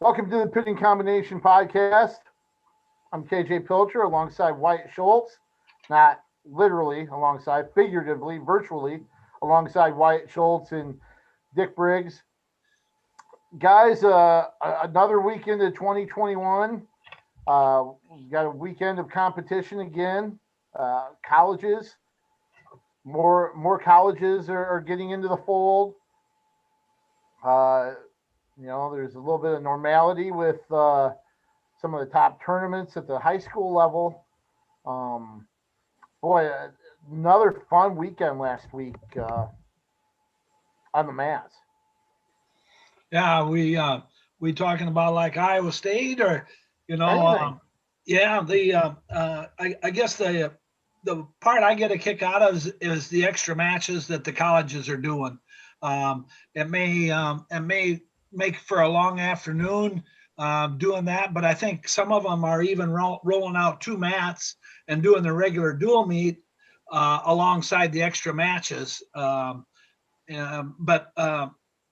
Welcome to the Pitting Combination Podcast. I'm KJ Pilcher alongside Wyatt Schultz, not literally alongside, figuratively, virtually alongside Wyatt Schultz and Dick Briggs. Guys, another weekend of 2021. We've got a weekend of competition again. Colleges, more colleges are getting into the fold. Uh, there's a little bit of normality with some of the top tournaments at the high school level. Um, boy, another fun weekend last week on the mats. Yeah, we talking about like Iowa State or Anything. yeah, I guess the part I get a kick out of is the extra matches that the colleges are doing. It may make for a long afternoon doing that, but I think some of them are even rolling out two mats and doing the regular dual meet alongside the extra matches. But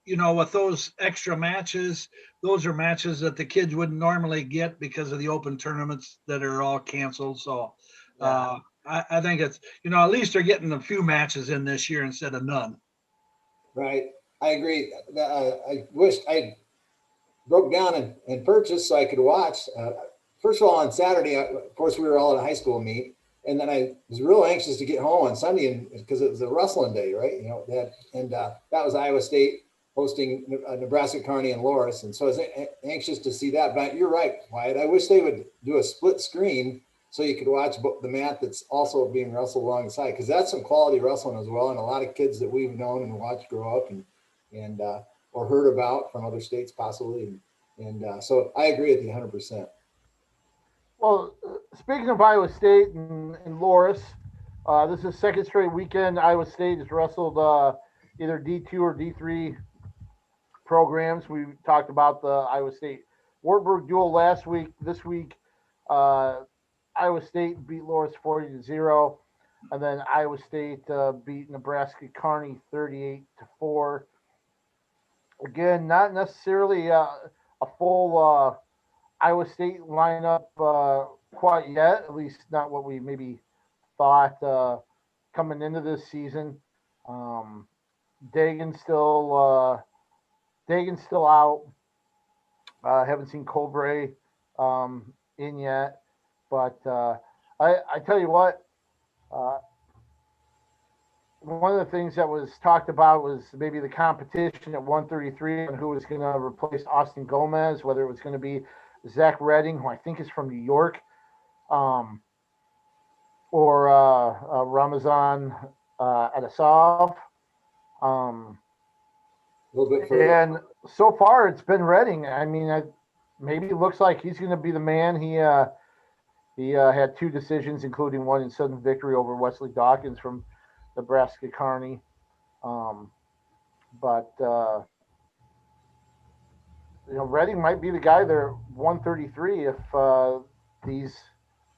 with those extra matches, those are matches that the kids wouldn't normally get because of the open tournaments that are all canceled. So I think it's, at least they're getting a few matches in this year instead of none. Right. I agree. I wish I broke down and purchased so I could watch. First of all, on Saturday, of course, we were all at a high school meet. And then I was real anxious to get home on Sunday because it was a wrestling day, right? That was Iowa State hosting Nebraska, Kearney, and Loris. And so I was anxious to see that. But you're right, Wyatt. I wish they would do a split screen so you could watch the mat that's also being wrestled alongside, because that's some quality wrestling as well. And a lot of kids that we've known and watched grow up and or heard about from other states possibly. And so I agree with you 100%. Well, speaking of Iowa State and Loris, this is second straight weekend. Iowa State has wrestled either D2 or D3 programs. We talked about the Iowa State Wartburg duel last week. This week, Iowa State beat Loris 40-0, and then Iowa State beat Nebraska Kearney 38-4. Again, not necessarily a full Iowa State lineup quite yet, at least not what we maybe thought coming into this season. Dagan's still out. Haven't seen Colbray in yet, but I tell you what, one of the things that was talked about was maybe the competition at 133 and who was going to replace Austin Gomez, whether it was going to be Zach Redding, who I think is from New York, or Ramazan Adasov. A little bit further. And so far, it's been Redding. I mean, maybe it looks like he's going to be the man. He had two decisions, including one in sudden victory over Wesley Dawkins from Nebraska Kearney. But Redding might be the guy there, 133, if these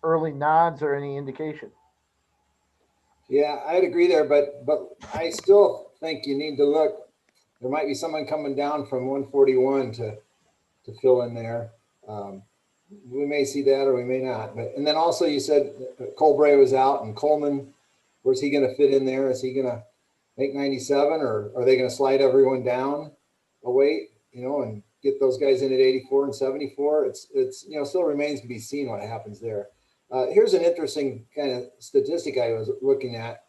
early nods are any indication. Yeah, I'd agree there, but I still think you need to look. There might be someone coming down from 141 to fill in there. We may see that or we may not. And then also you said Colbray was out and Coleman, where's he going to fit in there? Is he going to make 97 or are they going to slide everyone down a weight, and get those guys in at 84 and 74? It's still remains to be seen what happens there. Here's an interesting kind of statistic I was looking at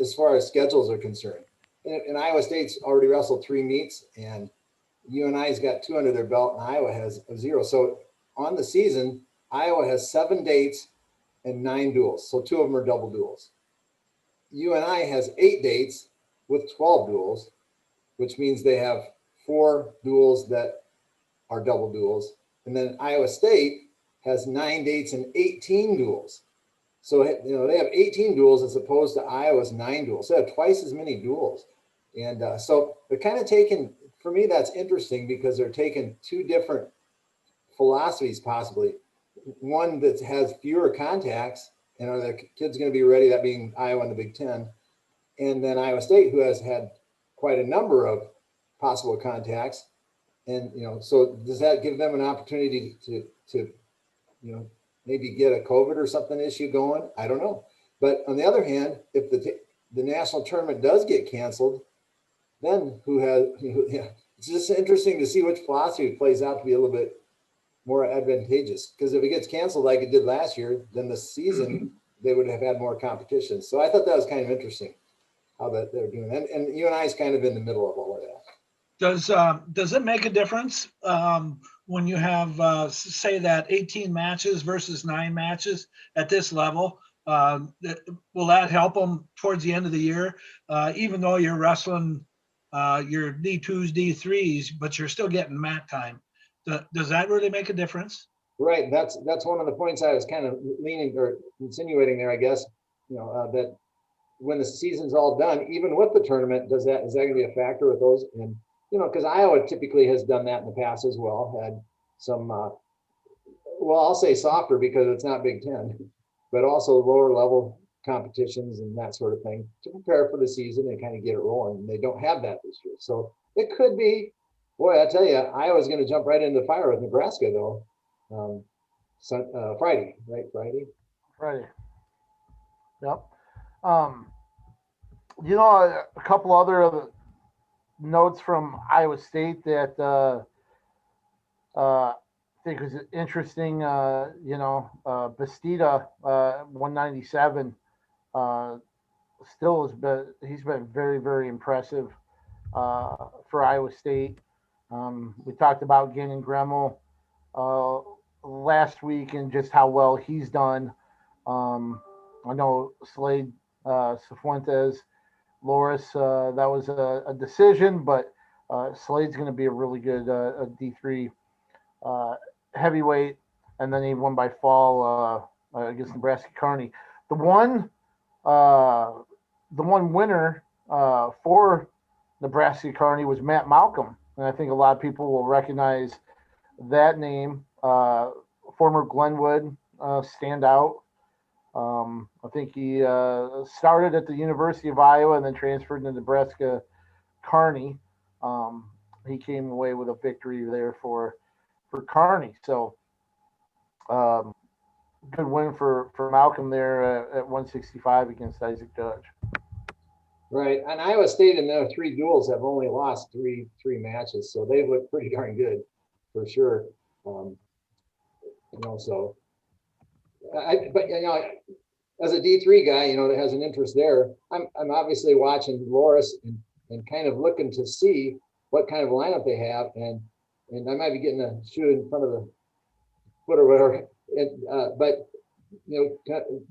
as far as schedules are concerned. And Iowa State's already wrestled 3 meets, and UNI's got 2 under their belt, and Iowa has 0. So on the season, Iowa has 7 dates and 9 duels. So 2 of them are double duels. UNI has 8 dates with 12 duels, which means they have 4 duels that are double duels. And then Iowa State has 9 dates and 18 duels. So, they have 18 duels as opposed to Iowa's 9 duels. So they have twice as many duels. And so they're kind of taking, for me, that's interesting because they're taking 2 different philosophies possibly. One that has fewer contacts, and are the kids going to be ready, that being Iowa in the Big Ten. And then Iowa State, who has had quite a number of possible contacts. And, so does that give them an opportunity to maybe get a COVID or something issue going? I don't know. But on the other hand, if the national tournament does get canceled, then it's just interesting to see which philosophy plays out to be a little bit more advantageous. Because if it gets canceled like it did last year, then the season they would have had more competition. So I thought that was kind of interesting how that they're doing. And UNI is kind of in the middle of all of that. Does it make a difference when you have say that 18 matches versus 9 matches at this level? Will that help them towards the end of the year, even though you're wrestling your D2s, D3s, but you're still getting mat time? Does that really make a difference? Right. That's one of the points I was kind of leaning or insinuating there, I guess, that when the season's all done, even with the tournament, is that going to be a factor with those? And, because Iowa typically has done that in the past as well, had some, I'll say softer because it's not Big Ten, but also lower level competitions and that sort of thing to prepare for the season and kind of get it rolling. And they don't have that this year. So it could be, boy, I tell you, Iowa's going to jump right into the fire with Nebraska though. Friday, right? Friday. Yep. A couple other notes from Iowa State that I think was interesting. Bastida, 197, he's been very, very impressive for Iowa State. We talked about Gannon Gremmel last week and just how well he's done. I know Slade Cifuentes, Loris, that was a decision, but Slade's going to be a really good D3 heavyweight, and then he won by fall against Nebraska Kearney. The one winner for Nebraska Kearney was Matt Malcolm, and I think a lot of people will recognize that name. Former Glenwood standout. I think he started at the University of Iowa and then transferred to Nebraska Kearney. He came away with a victory there for Kearney. So good win for Malcolm there at 165 against Isaac Judge. Right. And Iowa State in their 3 duels have only lost three matches. So they've looked pretty darn good for sure. So as a D3 guy, that has an interest there, I'm obviously watching Loris and kind of looking to see what kind of lineup they have. And I might be getting a shoe in front of the foot or whatever. But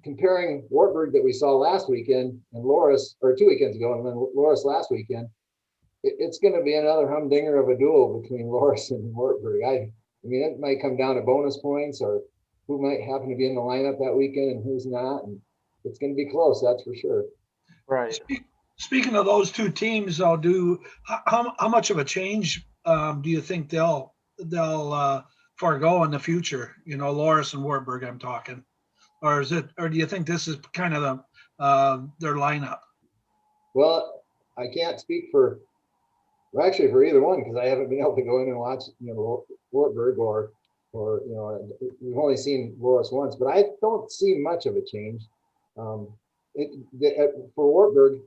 comparing Wartburg that we saw last weekend and Loris, or 2 weekends ago, and then Loris last weekend, it's going to be another humdinger of a duel between Loris and Wartburg. I mean, it might come down to bonus points or who might happen to be in the lineup that weekend and who's not. And it's going to be close, that's for sure. Right. Speaking of those 2 teams, though, how much of a change do you think they'll forego in the future? Loris and Wartburg, I'm talking, or do you think this is kind of their lineup? Well, I can't speak for either one because I haven't been able to go in and watch Wartburg or we've only seen Loris once, but I don't see much of a change. For Wartburg,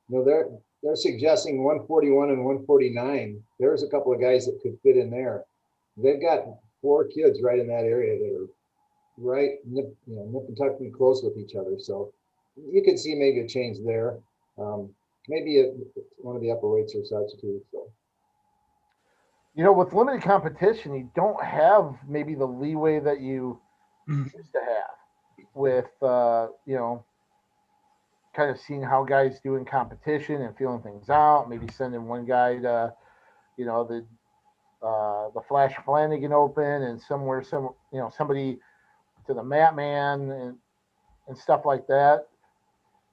they're suggesting 141 and 149. There's a couple of guys that could fit in there. They've got 4 kids right in that area that are right, nip and tuck and close with each other. So you could see maybe a change there. Maybe one of the upper weights or such too. So. With limited competition, you don't have maybe the leeway that you used to have with, kind of seeing how guys do in competition and feeling things out, maybe sending one guy to, the Flash Flanagan Open and somebody to the Mat Man and stuff like that.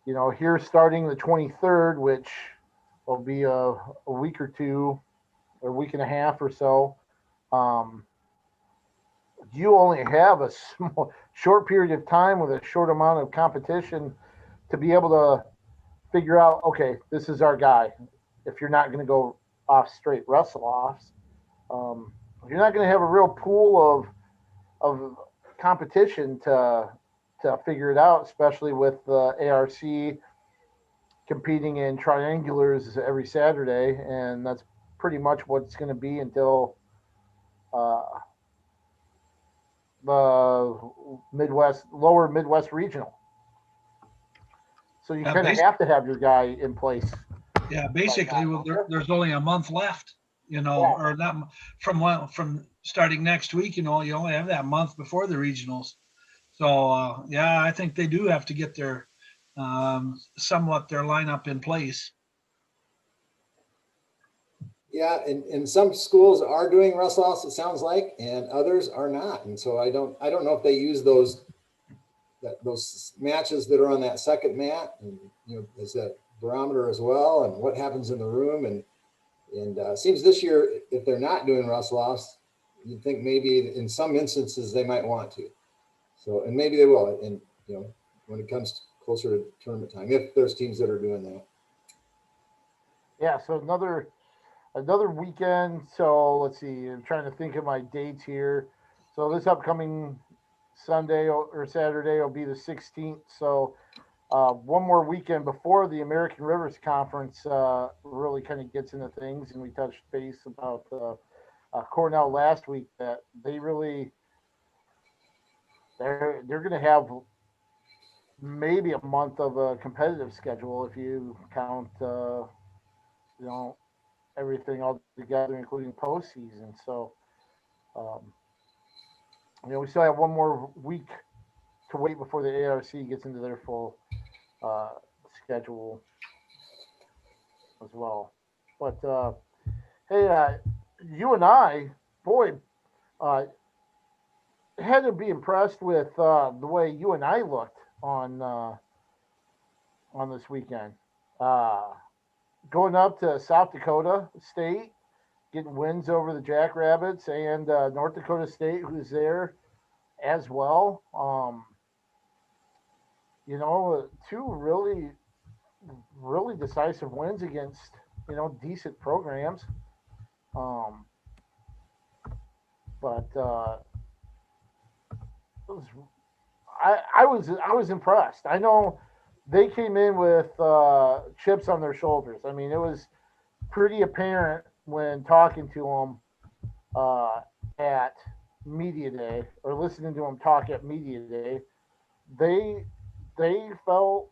Here starting the 23rd, which will be a week or 2, or a week and a half or so, you only have a short period of time with a short amount of competition to be able to figure out, okay, this is our guy. If you're not going to go off straight wrestle-offs, you're not going to have a real pool of competition to figure it out, especially with the ARC competing in triangulars every Saturday, and that's pretty much what it's going to be until the lower Midwest regional. So you kind of have to have your guy in place. Yeah, basically, there's only a month left, or not from starting next week. You only have that month before the regionals. So yeah, I think they do have to get their somewhat their lineup in place. Yeah, and some schools are doing wrestle-offs, it sounds like, and others are not. And so I don't know if they use those matches that are on that second mat, and as a barometer as well, and what happens in the room. And seems this year, if they're not doing wrestle-offs, you'd think maybe in some instances they might want to. So, and maybe they will. And when it comes closer to tournament time, if there's teams that are doing that. Yeah. So another weekend. So let's see. I'm trying to think of my dates here. So this upcoming Sunday or Saturday will be the 16th. So one more weekend before the American Rivers Conference really kind of gets into things, and we touched base about Cornell last week that they're going to have maybe a month of a competitive schedule if you count everything all together, including postseason. So we still have one more week to wait before the ARC gets into their full schedule as well. But hey, you and I, boy, had to be impressed with the way you and I looked on this weekend. Going up to South Dakota State, getting wins over the Jackrabbits and North Dakota State, who's there as well. Two really, really decisive wins against decent programs. But I was impressed. I know they came in with chips on their shoulders. I mean, it was pretty apparent when talking to them at media day or listening to them talk at media day. They felt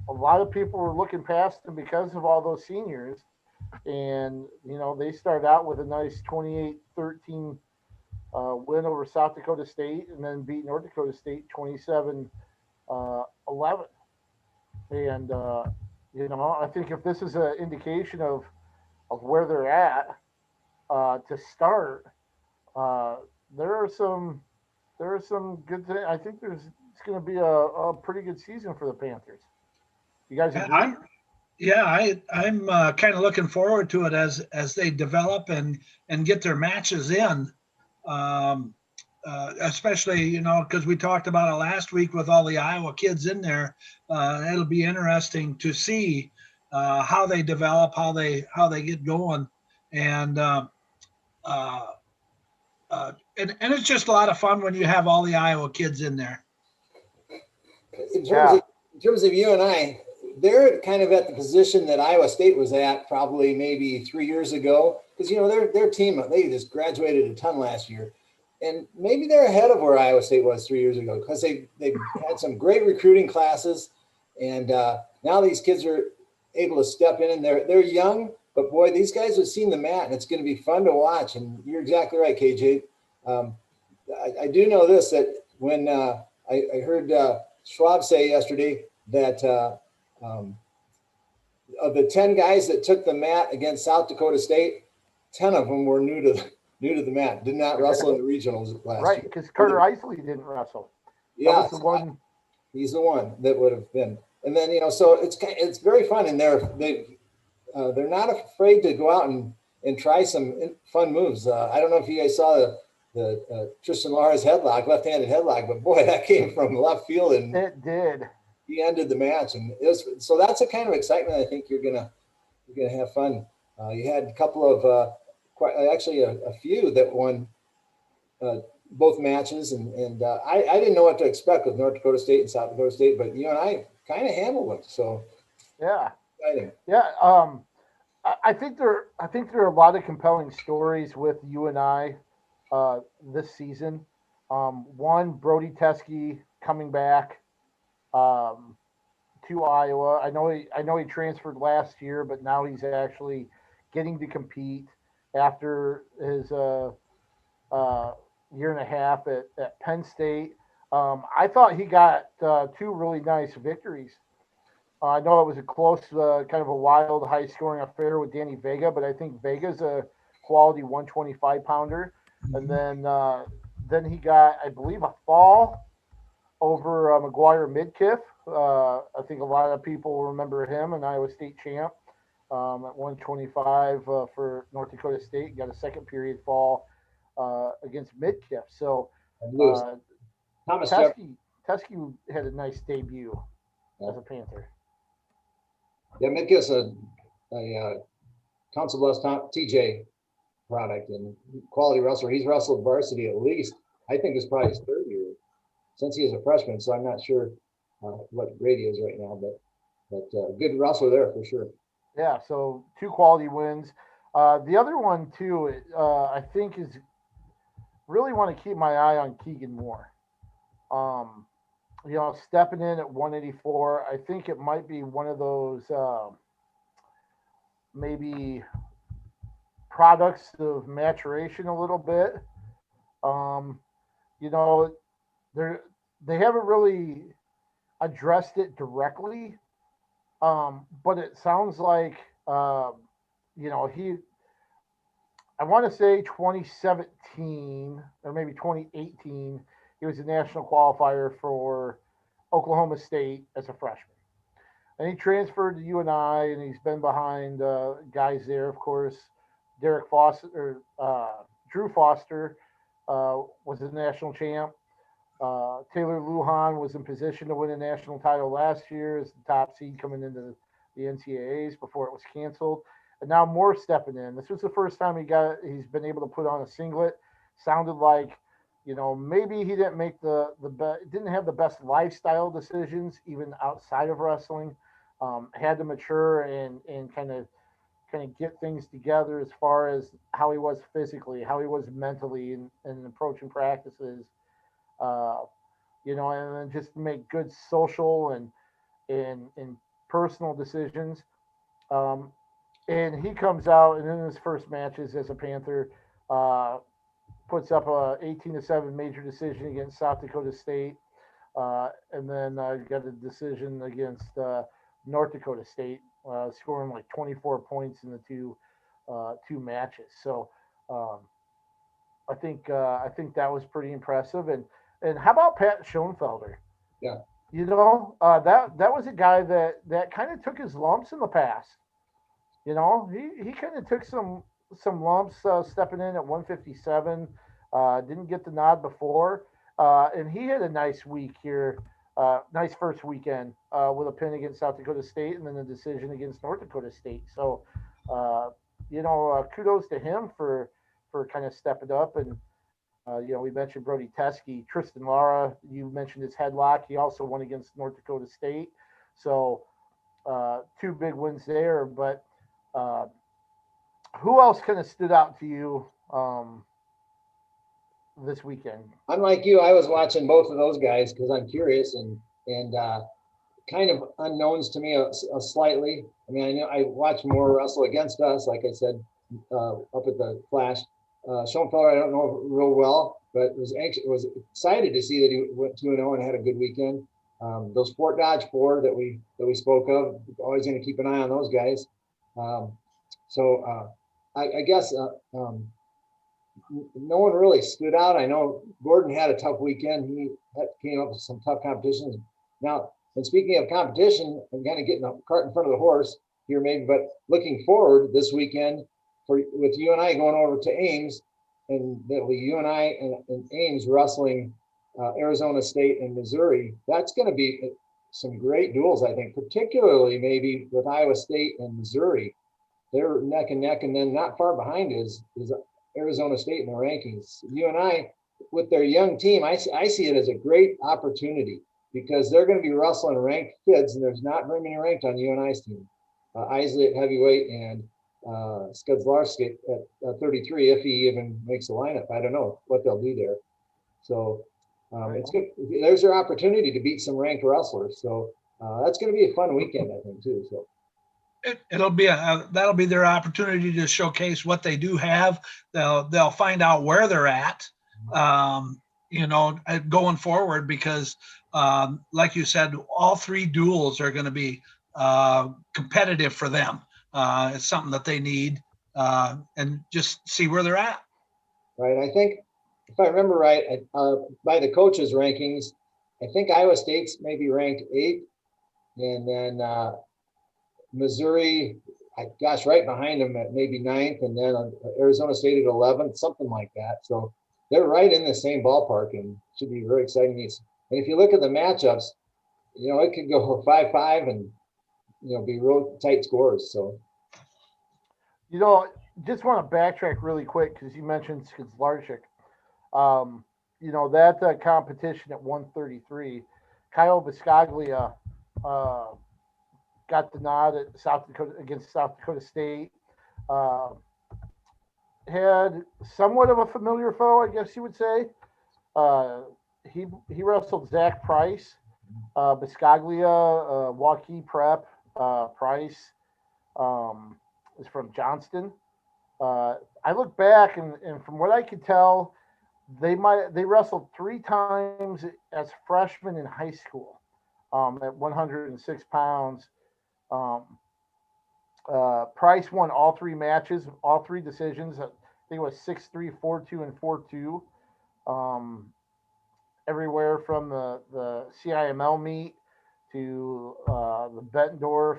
a lot of people were looking past them because of all those seniors, and they started out with a nice 28-13 win over South Dakota State, and then beat North Dakota State 27-11. And I think if this is an indication of where they're at to start, there are some good things. I think it's going to be a pretty good season for the Panthers. You guys agree? I'm kind of looking forward to it as they develop and get their matches in. Especially, because we talked about it last week with all the Iowa kids in there. It'll be interesting to see how they develop, how they get going, and it's just a lot of fun when you have all the Iowa kids in there. In terms of you and I, they're kind of at the position that Iowa State was at probably maybe 3 years ago, because their team, they just graduated a ton last year. And maybe they're ahead of where Iowa State was 3 years ago, because they've had some great recruiting classes, and now these kids are able to step in, and they're young, but boy, these guys have seen the mat, and it's going to be fun to watch. And you're exactly right, KJ. I do know this, that when I heard Schwab say yesterday that of the 10 guys that took the mat against South Dakota State, 10 of them were new to the mat, did not wrestle in the regionals last year. Right, because Carter Isley didn't wrestle. Yeah, he's the one that would have been. And then so it's very fun, and they're not afraid to go out and try some fun moves. I don't know if you guys saw the Tristan Lara's headlock, left-handed headlock, but boy, that came from left field, and it did. He ended the match, and so that's a kind of excitement. I think you're gonna have fun. You had a couple of quite actually a few that won both matches, and I didn't know what to expect with North Dakota State and South Dakota State, but UNI kind of handled them. So Yeah. exciting. Yeah. I think there are a lot of compelling stories with UNI this season. One, Brody Teske coming back to Iowa. I know he transferred last year, but now he's actually getting to compete after his year and a half at Penn State. I thought he got two really nice victories. I know it was a close, kind of a wild, high-scoring affair with Danny Vega, but I think Vega's a quality 125 pounder. And then he got, I believe, a fall over McGuire Midkiff. I think a lot of people remember him, an Iowa State champ at 125 for North Dakota State. Got a second period fall against Midkiff. So Thomas Jefferson. Teske had a nice debut as a Panther. Yeah, Midkiff's a Council Bluffs TJ product and quality wrestler. He's wrestled varsity at least. I think it's probably his third year since he is a freshman. So I'm not sure what grade he is right now, but good wrestler there for sure. Yeah, so two quality wins. The other one too, I think is really want to keep my eye on Keegan Moore. Stepping in at 184, I think it might be one of those maybe products of maturation a little bit. They haven't really addressed it directly, but it sounds like I want to say 2017 or maybe 2018, he was a national qualifier for Oklahoma State as a freshman. And he transferred to UNI, and he's been behind guys there, of course. Derek Foster, Drew Foster was a national champ. Taylor Lujan was in position to win a national title last year as the top seed coming into the NCAAs before it was canceled. And now Moore stepping in. This was the first time he's been able to put on a singlet. Sounded like, maybe he didn't make didn't have the best lifestyle decisions even outside of wrestling. Had to mature and kind of get things together as far as how he was physically, how he was mentally, and approaching practices. And then just make good social and personal decisions. And he comes out and in his first matches as a Panther, puts up a 18-7 major decision against South Dakota State, and then got a decision against North Dakota State, scoring like 24 points in the two matches. So I think that was pretty impressive. And how about Pat Schoenfelder? Yeah. That was a guy that kind of took his lumps in the past. He kind of took some lumps stepping in at 157. Didn't get the nod before, and he had a nice week here. Nice first weekend with a pin against South Dakota State and then a decision against North Dakota State. So, kudos to him for kind of stepping up. And we mentioned Brody Teske, Tristan Lara. You mentioned his headlock. He also won against North Dakota State. So, two big wins there. But who else kind of stood out to you this weekend? Unlike you, I was watching both of those guys because I'm curious and kind of unknowns to me slightly. I mean, I know I watched Moore wrestle against us, like I said, up at the Flash. Schoenfelder, I don't know real well, but was excited to see that he went 2-0 and had a good weekend. Those Fort Dodge 4 that we spoke of, always going to keep an eye on those guys. I guess no one really stood out. I know Gordon had a tough weekend. He came up with some tough competitions. Now, and speaking of competition, I'm kind of getting the cart in front of the horse here maybe, but looking forward this weekend with UNI going over to Ames, and that will be UNI and Ames wrestling Arizona State and Missouri. That's going to be some great duels, I think, particularly maybe with Iowa State and Missouri. they're neck and neck, and then not far behind is Arizona State in the rankings. UNI, with their young team, I see it as a great opportunity because they're going to be wrestling ranked kids, and there's not very many ranked on UNI's team. Isley at heavyweight and Skedzlarski at 33, if he even makes the lineup. I don't know what they'll do there. So it's good. There's their opportunity to beat some ranked wrestlers. So that's going to be a fun weekend, I think, too. So. It'll be that'll be their opportunity to showcase what they do have. They'll find out where they're at, going forward, because like you said, all three duels are going to be competitive for them. It's something that they need, and just see where they're at. Right. I think if I remember right, by the coaches' rankings, I think Iowa State's maybe ranked 8th, and then Missouri, right behind them at maybe 9th, and then Arizona State at 11th, something like that. So they're right in the same ballpark, and should be very exciting. And if you look at the matchups, it could go 5-5 and be real tight scores. So, just want to backtrack really quick because you mentioned Skedzlarczyk. That competition at 133, Kyle Biscaglia got the nod at against South Dakota State. Had somewhat of a familiar foe, I guess you would say. He wrestled Zach Price, Biscaglia, Waukee Prep. Price is from Johnston. I look back and from what I could tell, they wrestled 3 times as freshmen in high school at 106 pounds. Price won all 3 matches, all 3 decisions. I think it was 6-3, 4-2, and 4-2. Everywhere from the CIML meet to the Bettendorf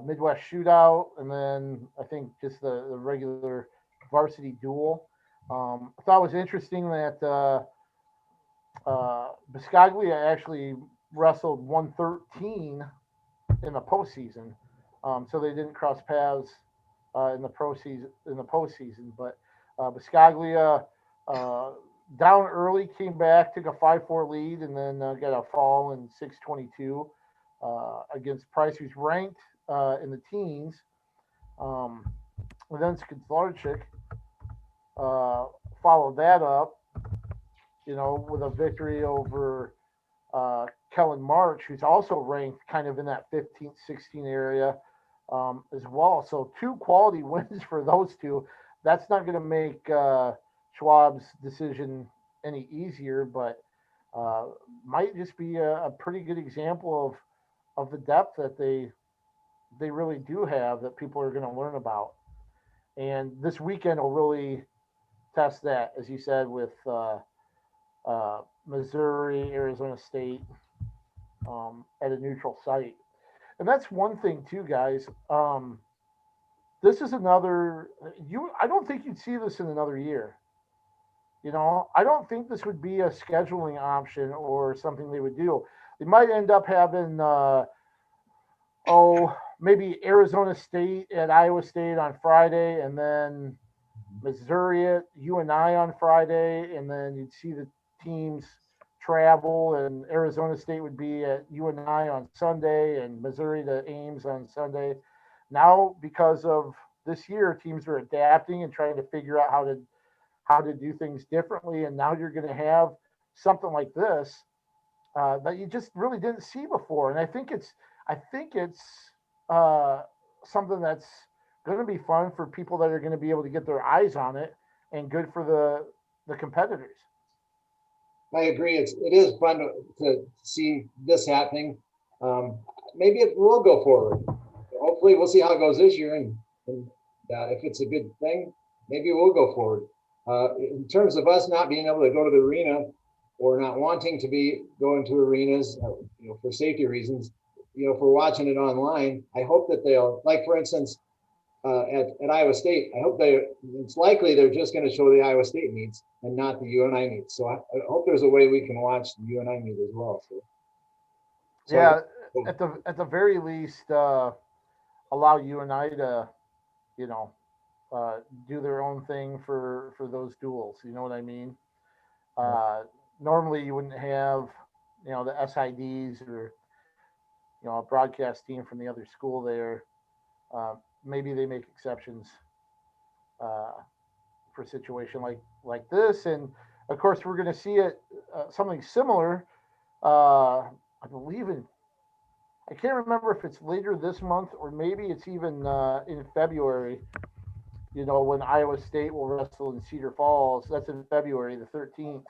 Midwest Shootout, and then I think just the regular varsity duel. I thought it was interesting that Biscaglia actually wrestled 113 in the postseason, so they didn't cross paths in the postseason. But Biscaglia down early, came back, took a 5-4 lead, and then got a fall in 6:22 against Price, who's ranked in the teens. And then Skedzlarczyk followed that up, with a victory over Kellen March, who's also ranked kind of in that 15th, 16 area as well. So 2 quality wins for those 2. That's not going to make Schwab's decision any easier, but might just be a pretty good example of the depth that they really do have that people are going to learn about. And this weekend will really test that, as you said, with Missouri, Arizona State at a neutral site. And that's one thing too, guys. This is another. I don't think you'd see this in another year. I don't think this would be a scheduling option or something they would do. They might end up having, maybe Arizona State at Iowa State on Friday, and then Missouri at UNI on Friday, and then you'd see the teams travel, and Arizona State would be at UNI on Sunday, and Missouri to Ames on Sunday. Now, because of this year, teams are adapting and trying to figure out how to do things differently, and now you're going to have something like this that you just really didn't see before. And I think it's something that's going to be fun for people that are going to be able to get their eyes on it, and good for the competitors. I agree. It is fun to see this happening. Maybe it will go forward. Hopefully, we'll see how it goes this year, and if it's a good thing, maybe we'll go forward. In terms of us not being able to go to the arena or not wanting to be going to arenas, for safety reasons, if we're watching it online, I hope that they'll, like for instance, at Iowa State, I hope it's likely they're just going to show the Iowa State meets and not the UNI meets. So I hope there's a way we can watch the UNI meet as well. So yeah, at the very least, allow UNI to, you know, do their own thing for those duels. You know what I mean? Uh, Normally, you wouldn't have, you know, the SIDs or, you know, a broadcast team from the other school there. Maybe they make exceptions uh, for a situation like this, and of course, we're going to see it something similar. I believe I can't remember if it's later this month or maybe it's even in February. You know, when Iowa State will wrestle in Cedar Falls. That's in February the 13th.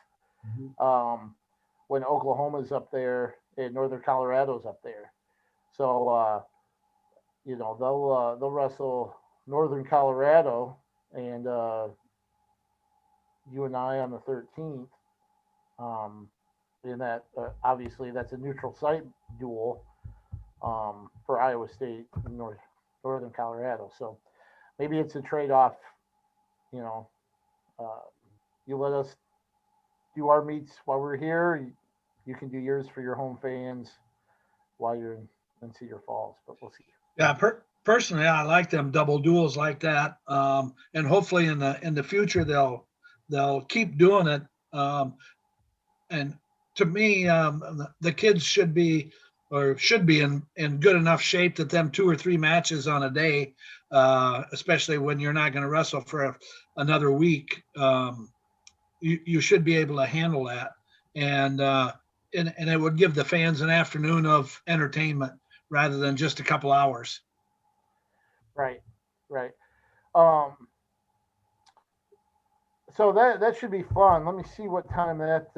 Mhm. When Oklahoma's up there and Northern Colorado's up there. So you know, they'll wrestle Northern Colorado and UNI on the 13th. Um, and that obviously that's a neutral site duel for Iowa State and Northern Colorado. So maybe it's a trade off. You know, uh, you let us do our meets while we're here. You can do yours for your home fans while you're in Cedar Falls. But we'll see. Yeah, personally, I like them double duels like that, and hopefully in the future they'll keep doing it. And to me, the kids should be in good enough shape that them 2 or 3 matches on a day, especially when you're not going to wrestle for another week, you should be able to handle that, and and it would give the fans an afternoon of entertainment rather than just a couple hours. Right, right. Um, so that should be fun. Let me see what time that.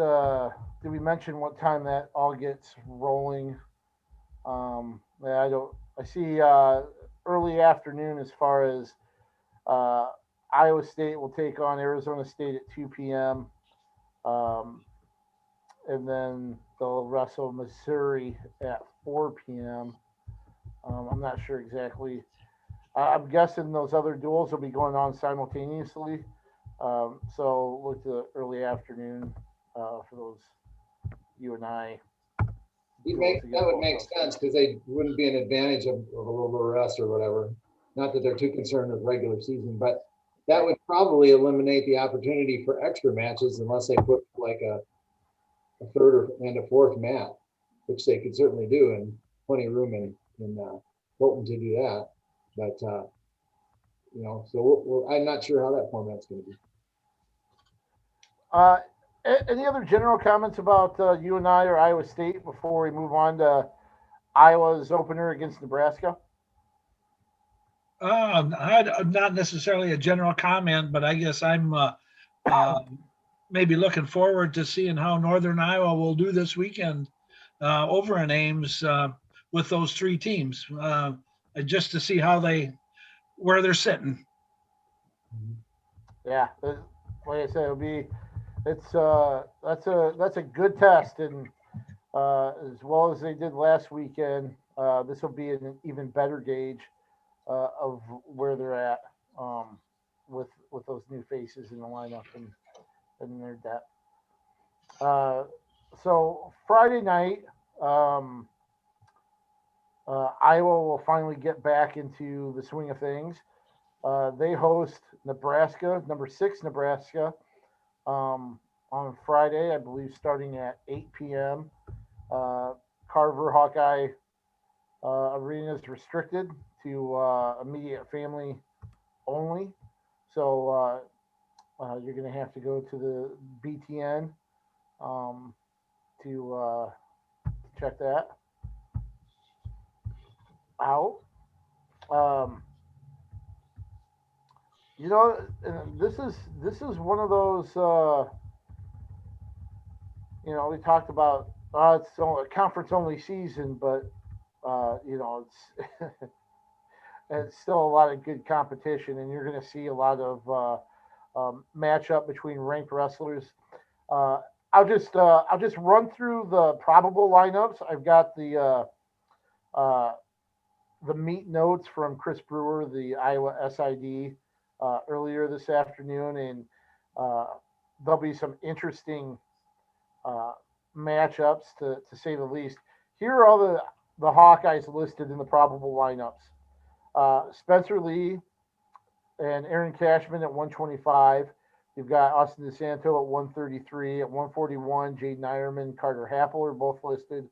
Did we mention what time that all gets rolling? Yeah, I don't. I see early afternoon as far as uh, Iowa State will take on Arizona State at 2 p.m. Um, and then they'll wrestle Missouri at 4 p.m. I'm not sure exactly. I'm guessing those other duels will be going on simultaneously. So look to early afternoon for those UNI duels. That would make sense because they wouldn't be an advantage of a little bit of rest or whatever. Not that they're too concerned with regular season, but that would probably eliminate the opportunity for extra matches unless they put like a third and a fourth mat, which they could certainly do, and plenty of room in Bolton to do that. But you know, so I'm not sure how that format's going to be. Uh, any other general comments about UNI or Iowa State before we move on to Iowa's opener against Nebraska? Not necessarily a general comment, but I guess I'm maybe looking forward to seeing how Northern Iowa will do this weekend over in Ames with those 3 teams, just to see where they're sitting. Yeah, like I said, that's a good test, and as well as they did last weekend, this will be an even better gauge of where they're at with those new faces in the lineup and their depth. So Friday night, Iowa will finally get back into the swing of things. They host Nebraska, number 6 Nebraska, on Friday, I believe, starting at 8 p.m. Carver Hawkeye Arena is restricted to immediate family only. So you're going to have to go to the BTN to check that out. You know, this is one of those. You know, we talked about it's a conference only season, but you know, it's it's still a lot of good competition, and you're going to see a lot of matchup between ranked wrestlers. I'll just run through the probable lineups. I've got the meet notes from Chris Brewer, the Iowa SID, earlier this afternoon, and there'll be some interesting uh, matchups to say the least. Here are all the Hawkeyes listed in the probable lineups. Spencer Lee and Aaron Cashman at 125. You've got Austin DeSanto at 133. At 141, Jaden Ironman, Carter Happel are both listed.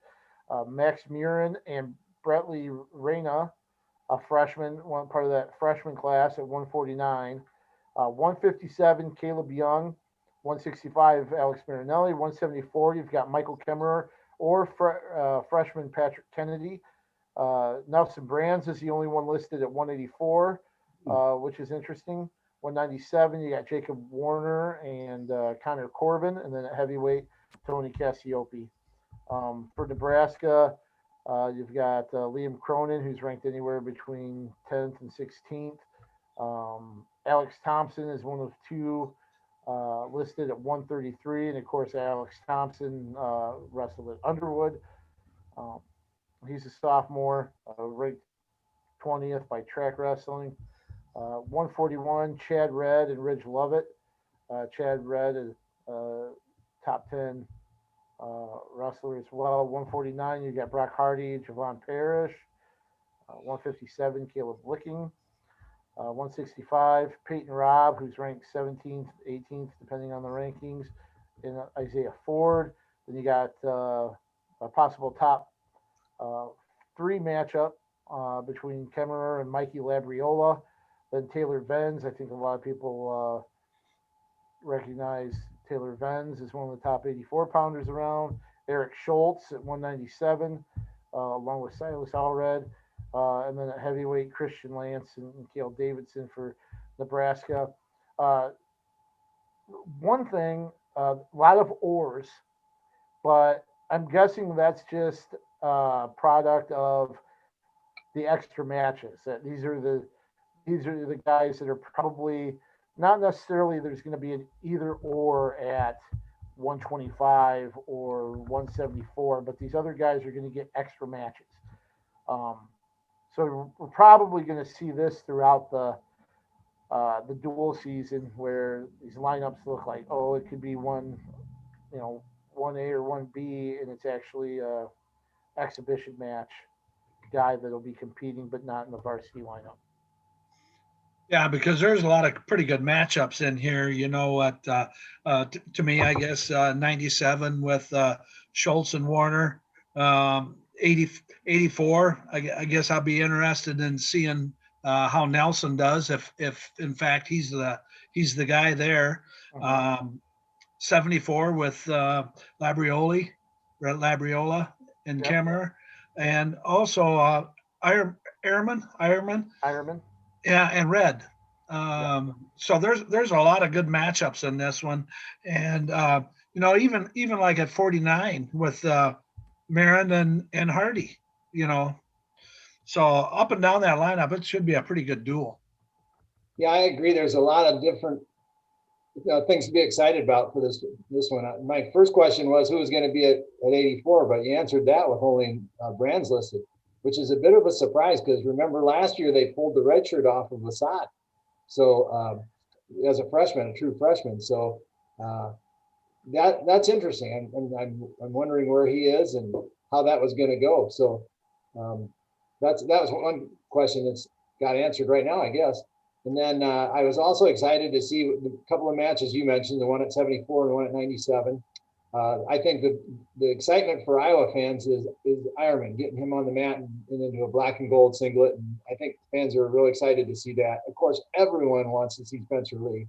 Max Murin and Brettley Reyna, a freshman, one part of that freshman class at 149. 157, Caleb Young. 165, Alex Marinelli. 174, you've got Michael Kemmerer or freshman Patrick Kennedy. Nelson Brands is the only one listed at 184, which is interesting. 197, you got Jacob Warner and Connor Corbin, and then at heavyweight, Tony Cassiope. For Nebraska, you've got Liam Cronin, who's ranked anywhere between 10th and 16th. Alex Thompson is one of two listed at 133, and of course, Alex Thompson wrestled at Underwood. He's a sophomore, ranked 20th by Track Wrestling. 141, Chad Redd and Ridge Lovett. Chad Redd is top 10 wrestler as well. 149, you got Brock Hardy, Javon Parrish. 157, Caleb Licking. 165, Peyton Robb, who's ranked 17th, 18th, depending on the rankings, and Isaiah Ford. Then you got a possible top 3 matchup between Kemmerer and Mikey Labriola. Then Taylor Venz. I think a lot of people recognize Taylor Venz as one of the top 84 pounders around. Eric Schultz at 197, along with Silas Allred. And then at heavyweight, Christian Lance and Cale Davidson for Nebraska. One thing, a lot of oars, but I'm guessing that's just a product of the extra matches. That these are the guys that are probably not necessarily there's going to be an either or at 125 or 174, but these other guys are going to get extra matches. So we're probably going to see this throughout the dual season, where these lineups look like, oh, it could be one, 1A or 1B, and it's actually a exhibition match guy that'll be competing, but not in the varsity lineup. Yeah, because there's a lot of pretty good matchups in here. You know what? To me, I guess 97 with Schultz and Warner. 84. I guess I'll be interested in seeing how Nelson does if in fact he's the guy there. 74 with Labriola and Kemmerer, and also Ironman. Yeah, and Red. So there's a lot of good matchups in this one, and even like at 49 with Marin and Hardy, so up and down that lineup, it should be a pretty good duel. Yeah, I agree. There's a lot of different things to be excited about for this one. My first question was who was going to be at 84, but you answered that with only Brands listed, which is a bit of a surprise because remember last year they pulled the red shirt off of Lasat. So as a freshman, a true freshman. So that's interesting. I'm wondering where he is and how that was going to go. So that was one question that's got answered right now, I guess. And then I was also excited to see the couple of matches you mentioned, the one at 74 and the one at 97. I think the excitement for Iowa fans is Ironman, getting him on the mat and into a black and gold singlet. And I think fans are really excited to see that. Of course, everyone wants to see Spencer Lee.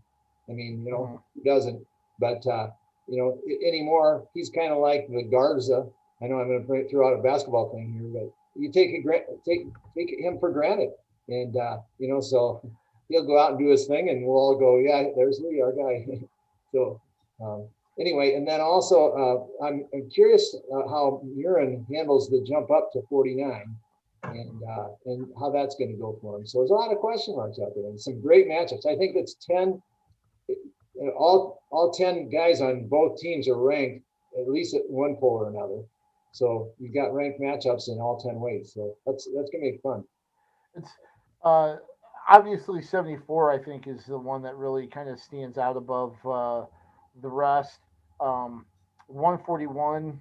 I mean, who doesn't? But, anymore, he's kind of like the Garza. I know I'm going to throw out a basketball thing here, but you take him for granted. And, so he'll go out and do his thing and we'll all go, yeah, there's Lee, our guy. So, anyway, and then also I'm curious how Murin handles the jump up to 49 and how that's going to go for him. So there's a lot of question marks out there and some great matchups. I think that's 10, all 10 guys on both teams are ranked at least at one pole or another. So you've got ranked matchups in all 10 ways. So that's going to be fun. It's obviously 74, I think, is the one that really kind of stands out above the rest. 141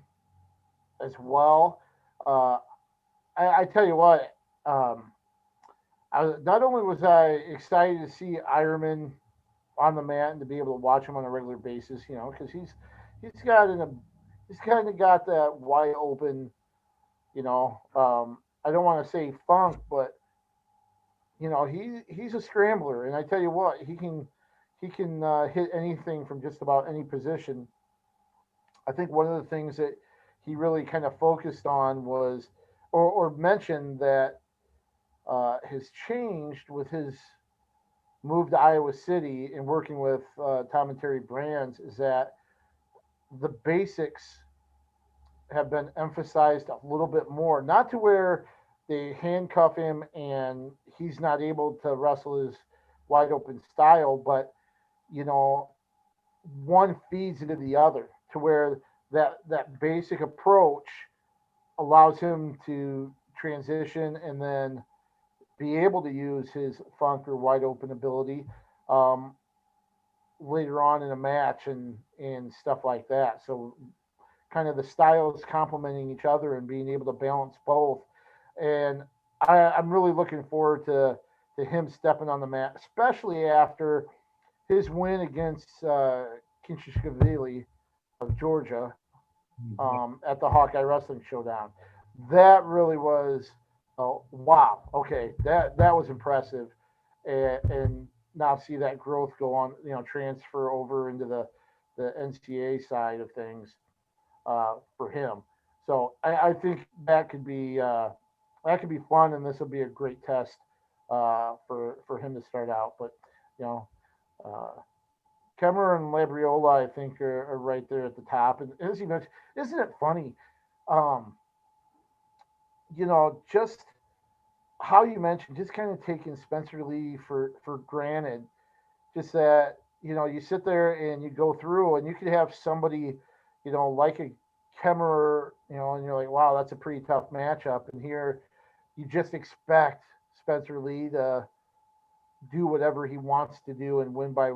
as well. I tell you what, not only was I excited to see Ironman on the mat and to be able to watch him on a regular basis, because he's got he's kind of got that wide open, I don't want to say funk, but he's a scrambler, and I tell you what, he can hit anything from just about any position. I think one of the things that he really kind of focused on was, or mentioned that has changed with his move to Iowa City and working with Tom and Terry Brands is that the basics have been emphasized a little bit more. Not to where they handcuff him and he's not able to wrestle his wide open style, but you know, one feeds into the other to where that basic approach allows him to transition and then be able to use his funk or wide open ability um, later on in a match and stuff like that. So kind of the styles complementing each other and being able to balance both. And I'm really looking forward to him stepping on the mat, especially after his win against Kinshishkavili of Georgia at the Hawkeye Wrestling Showdown. That really was, wow. Okay, that was impressive, and now see that growth go on, transfer over into the NCAA side of things for him. So I think that could be fun, and this will be a great test for him to start out. But you know, uh, Kemmer and Labriola, I think, are right there at the top. And as you mentioned, isn't it funny? Um, just how you mentioned, just kind of taking Spencer Lee for granted. Just that you sit there and you go through, and you could have somebody, like a Kemmer, and you're like, wow, that's a pretty tough matchup. And here, you just expect Spencer Lee to do whatever he wants to do and win by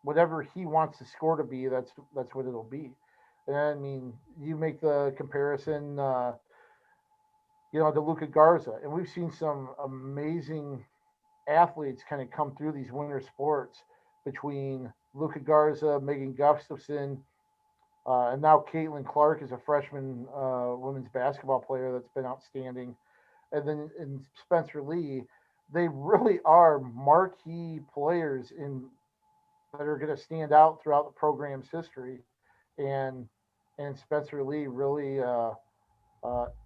whatever he wants the score to be. That's what it'll be. And I mean, you make the comparison, to Luca Garza, and we've seen some amazing athletes kind of come through these winter sports between Luca Garza, Megan Gustafson, and now Caitlin Clark is a freshman women's basketball player that's been outstanding. And then in Spencer Lee, they really are marquee players that are going to stand out throughout the program's history. And Spencer Lee really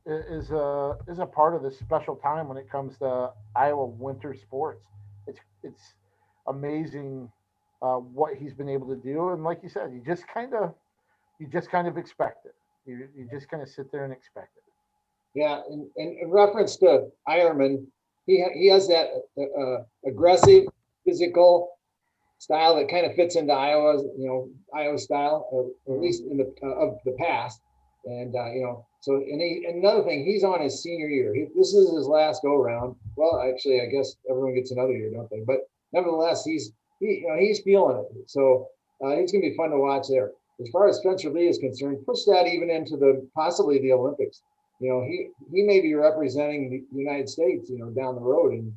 is a part of this special time when it comes to Iowa winter sports. It's amazing what he's been able to do, and like you said, you just kind of expect it. You just kind of sit there and expect it. Yeah, and in reference to Ironman, he has that aggressive, physical style that kind of fits into Iowa style, or at least in the of the past. And so and another thing, he's on his senior year. This is his last go round. Well, actually, I guess everyone gets another year, don't they? But nevertheless, he's feeling it. So it's gonna be fun to watch there. As far as Spencer Lee is concerned, push that even into possibly the Olympics. He may be representing the United States, down the road in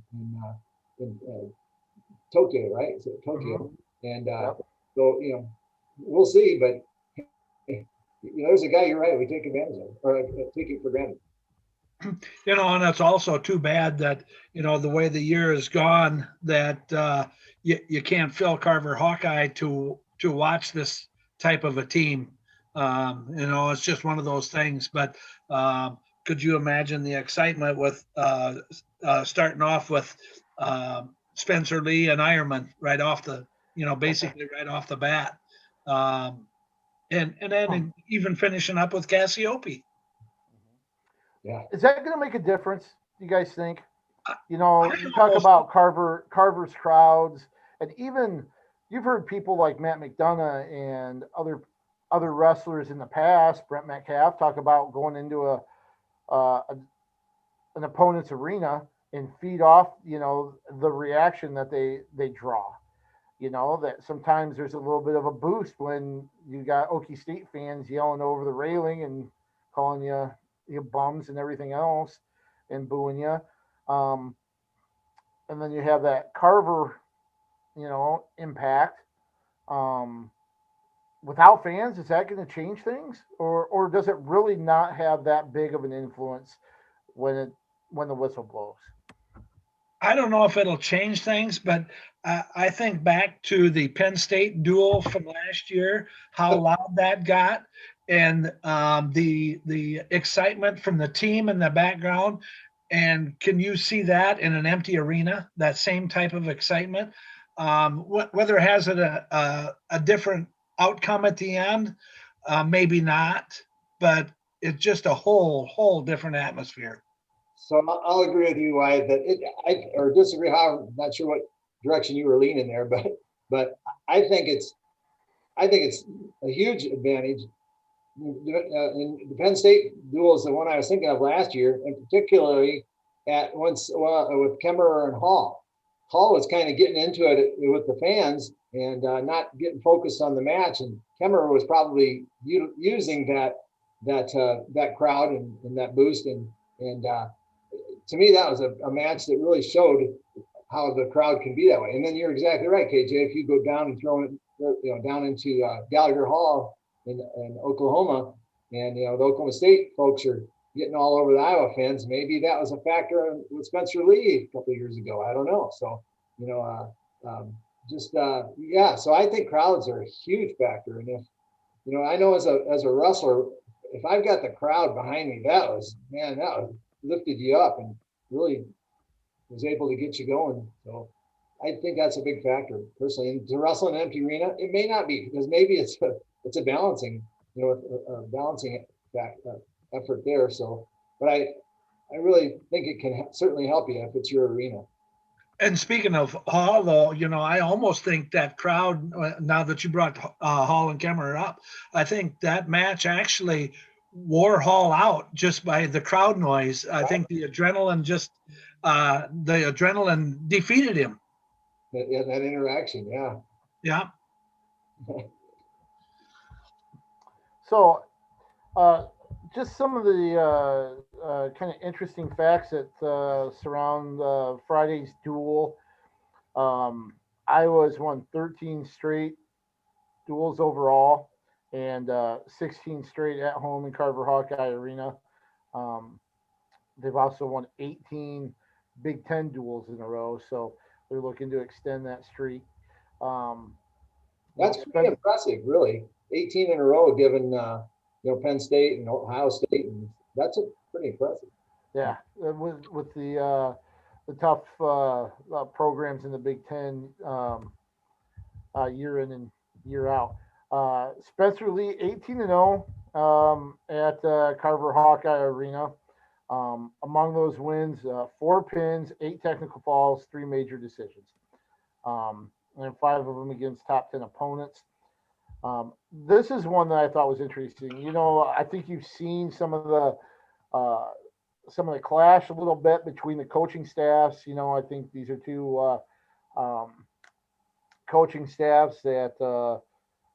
Tokyo, right? Is it Tokyo? And so we'll see. But there's a guy. You're right. We take advantage of, or take it for granted. And it's also too bad that the way the year has gone that you can't Phil Carver Hawkeye to watch this type of a team. It's just one of those things. But could you imagine the excitement with starting off with Spencer Lee and Ironman right off basically right off the bat, and then even finishing up with Cassiope. Yeah, is that going to make a difference? Do you guys think? You talk about Carver's crowds, and even you've heard people like Matt McDonough and other wrestlers in the past, Brent Metcalf, talk about going into an opponent's arena and feed off, the reaction that they draw. That sometimes there's a little bit of a boost when you got Okie State fans yelling over the railing and calling you bums and everything else and booing you. and then you have that Carver, impact. Without fans, is that going to change things, or does it really not have that big of an influence when the whistle blows? I don't know if it'll change things, but I think back to the Penn State duel from last year, how loud that got, and the excitement from the team in the background. And can you see that in an empty arena? That same type of excitement, whether it has a different outcome at the end, maybe not, but it's just a whole different atmosphere. So I'll agree with you, Wyatt, that or disagree. How I'm not sure what direction you were leaning there, but I think it's a huge advantage. In the Penn State duel is the one I was thinking of last year, and particularly with Kemmerer and Hall. Hall was kind of getting into it with the fans and not getting focused on the match, and Kemmerer was probably using that crowd and that boost and to me, that was a match that really showed how the crowd can be that way. And then you're exactly right, KJ. If you go down and throw it, down into Gallagher Hall in Oklahoma, and the Oklahoma State folks are getting all over the Iowa fans, maybe that was a factor with Spencer Lee a couple of years ago. I don't know. So, So I think crowds are a huge factor. And if I know as a wrestler, if I've got the crowd behind me, that lifted you up and really was able to get you going. So I think that's a big factor personally. And to wrestle in an empty arena, it may not be, because maybe it's a balancing, balancing effort there. So, but I really think it can certainly help you if it's your arena. And speaking of Hall, though, I almost think that crowd, now that you brought Hall and Kemmerer up, I think that match actually wore Hall out just by the crowd noise. I think the adrenaline defeated him. That interaction, yeah. Yeah. So, just some of the kind of interesting facts that surround Friday's duel. Iowa's won 13 straight duels overall, and 16 straight at home in Carver Hawkeye Arena. They've also won 18 Big Ten duels in a row, so they're looking to extend that streak. That's pretty impressive, really. 18 in a row, given Penn State and Ohio State, and that's pretty impressive. Yeah, with the tough programs in the Big Ten, year in and year out. Spencer Lee, 18-0 at Carver Hawkeye Arena. Among those wins, 4 pins, 8 technical falls, 3 major decisions, and 5 of them against top 10 opponents. This is one that I thought was interesting. I think you've seen some of the clash a little bit between the coaching staffs. I think these are 2 coaching staffs that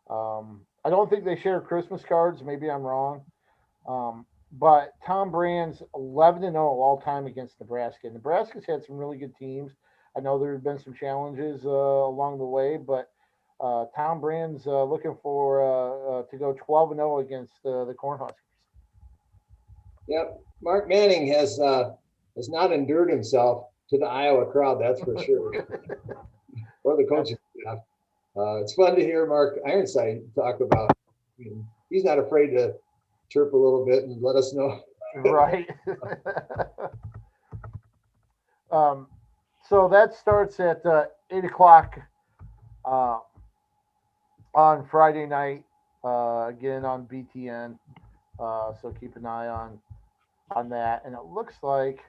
I don't think they share Christmas cards. Maybe I'm wrong. But Tom Brand's 11-0 all time against Nebraska. Nebraska's had some really good teams. I know there have been some challenges along the way, but Tom Brand's looking for to go 12-0 against the Cornhuskers. Yep, Mark Manning has not endured himself to the Iowa crowd, that's for sure, or the coaching staff. It's fun to hear Mark Ironside talk about. He's not afraid to chirp a little bit and let us know. Right. So that starts at 8 o'clock on Friday night, again on BTN. So keep an eye on that. And it looks like,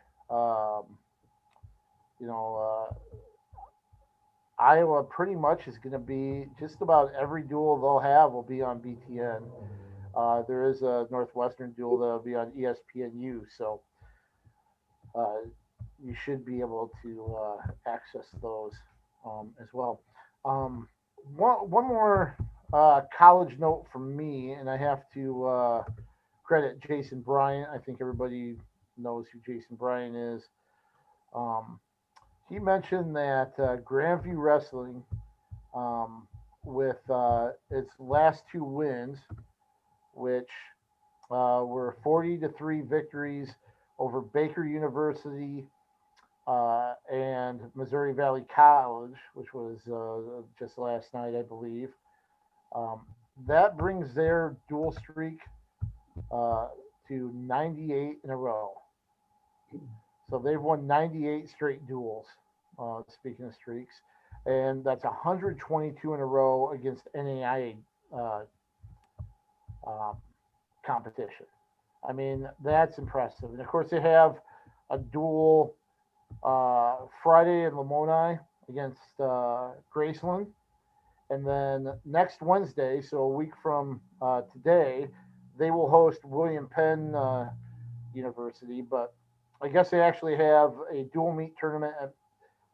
Iowa pretty much is going to be just about every duel they'll have will be on BTN. There is a Northwestern duel that'll be on ESPNU, so you should be able to access those as well. One more college note from me, and I have to credit Jason Bryant. I think everybody knows who Jason Bryant is. he mentioned that Grandview Wrestling, with its last 2 wins, which were 40-3 victories over Baker University and Missouri Valley College, which was just last night, I believe. Um, that brings their dual streak to 98 in a row. So they've won 98 straight duels, speaking of streaks. And that's 122 in a row against NAIA uh, um, competition. I mean, that's impressive. And of course, they have a duel Friday in Lamoni against Graceland. And then next Wednesday, so a week from today, they will host William Penn University. But I guess they actually have a dual meet tournament at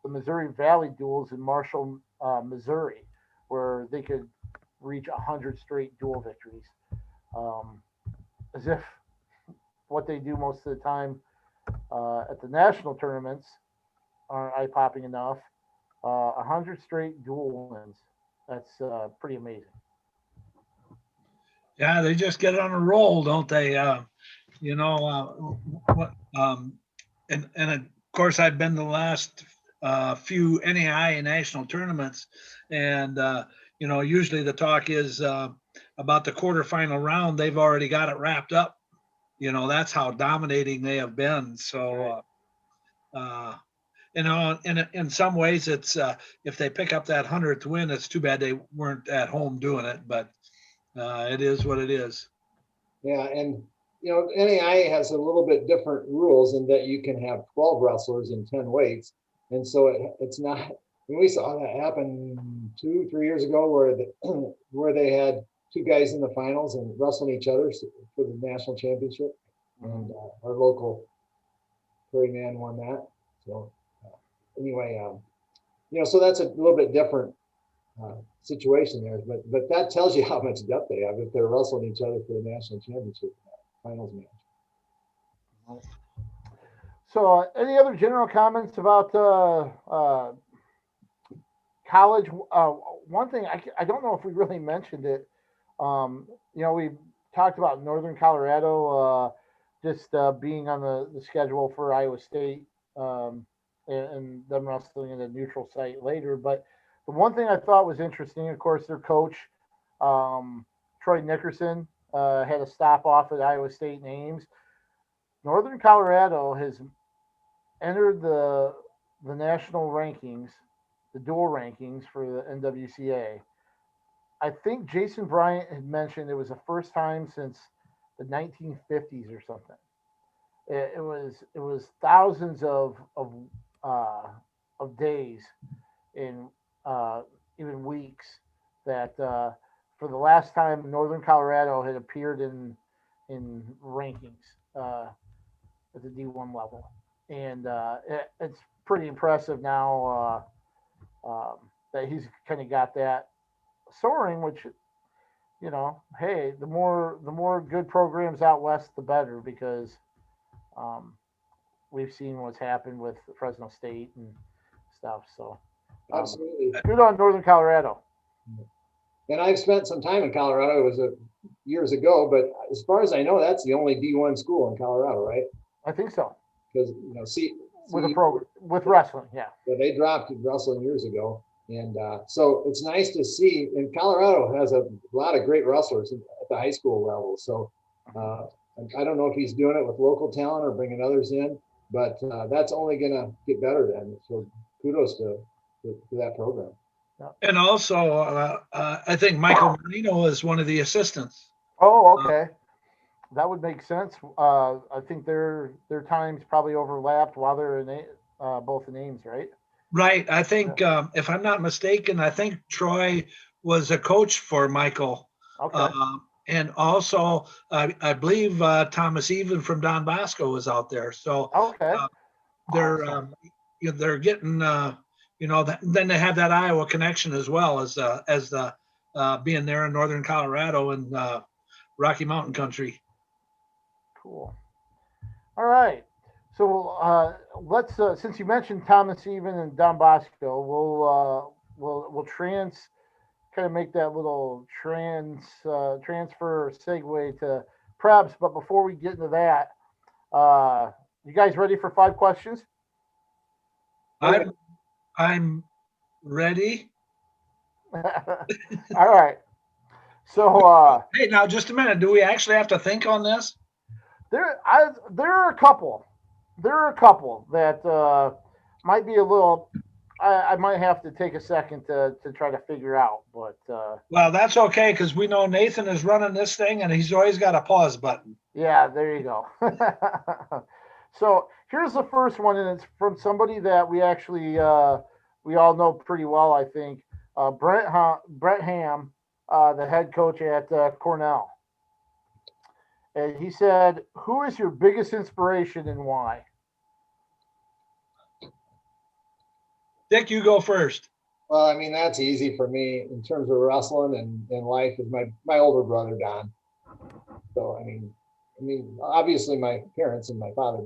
the Missouri Valley Duels in Marshall, Missouri, where they could reach 100 straight duel victories. As if what they do most of the time at the national tournaments aren't eye popping enough. 100 straight dual wins. That's pretty amazing. Yeah, they just get on a roll, don't they? What? And of course, I've been the last few NAI and national tournaments, and usually the talk is about the quarterfinal round. They've already got it wrapped up. That's how dominating they have been. So, in some ways, it's if they pick up that 100th win, it's too bad they weren't at home doing it, but it is what it is. Yeah, and NAIA has a little bit different rules in that you can have 12 wrestlers in 10 weights, and so it's not. And we saw that happen 2-3 years ago, where they had 2 guys in the finals and wrestling each other for the national championship, and our local Prairie man won that. So anyway, so that's a little bit different situation there, but that tells you how much depth they have if they're wrestling each other for the national championship finals match. So, any other general comments about college? One thing I don't know if we really mentioned it. We talked about Northern Colorado just being on the schedule for Iowa State and them wrestling in a neutral site later, but the one thing I thought was interesting, of course, their coach, Troy Nickerson, had a stop off at Iowa State in Ames. Northern Colorado has entered the national rankings, the dual rankings for the NWCA. I think Jason Bryant had mentioned it was the first time since the 1950s or something. It was thousands of days in even weeks that for the last time Northern Colorado had appeared in rankings at the D1 level, and it's pretty impressive now that he's kind of got that soaring. Which hey, the more good programs out west, the better, because we've seen what's happened with Fresno State and stuff. So. Absolutely. Good on Northern Colorado. And I've spent some time in Colorado. It was years ago, but as far as I know, that's the only D1 school in Colorado, right? I think so. Because with a program with wrestling, yeah. They dropped wrestling years ago, and so it's nice to see. And Colorado has a lot of great wrestlers at the high school level. So I don't know if he's doing it with local talent or bringing others in, but that's only going to get better then. So kudos to that program. And also, I think Michael Marino is one of the assistants. Oh, okay. That would make sense. I think their times probably overlapped while they're in both the names, right? Right. I think, if I'm not mistaken, I think Troy was a coach for Michael. Okay. And also, I believe Thomas Even from Don Bosco was out there. So okay. They're awesome. They're getting then they have that Iowa connection as well as the being there in Northern Colorado and Rocky Mountain country. Cool. All right. So let's since you mentioned Thomas Even and Don Bosco, we'll kind of make that little transfer or segue to Prebs. But before we get into that, you guys ready for 5 questions? I'm ready. All right. So Hey, now just a minute. Do we actually have to think on this? there are a couple. There are a couple that might be a little. I might have to take a second to try to figure out, but Well, that's okay because we know Nathan is running this thing and he's always got a pause button. yeah, there you go. So here's the first one, and it's from somebody that we actually we all know pretty well, I think. Brett Ham, the head coach at Cornell, and he said, "Who is your biggest inspiration and why?" Dick, you go first. Well, I mean, that's easy for me in terms of wrestling and life is my older brother, Don. So, I mean, obviously my parents and my father,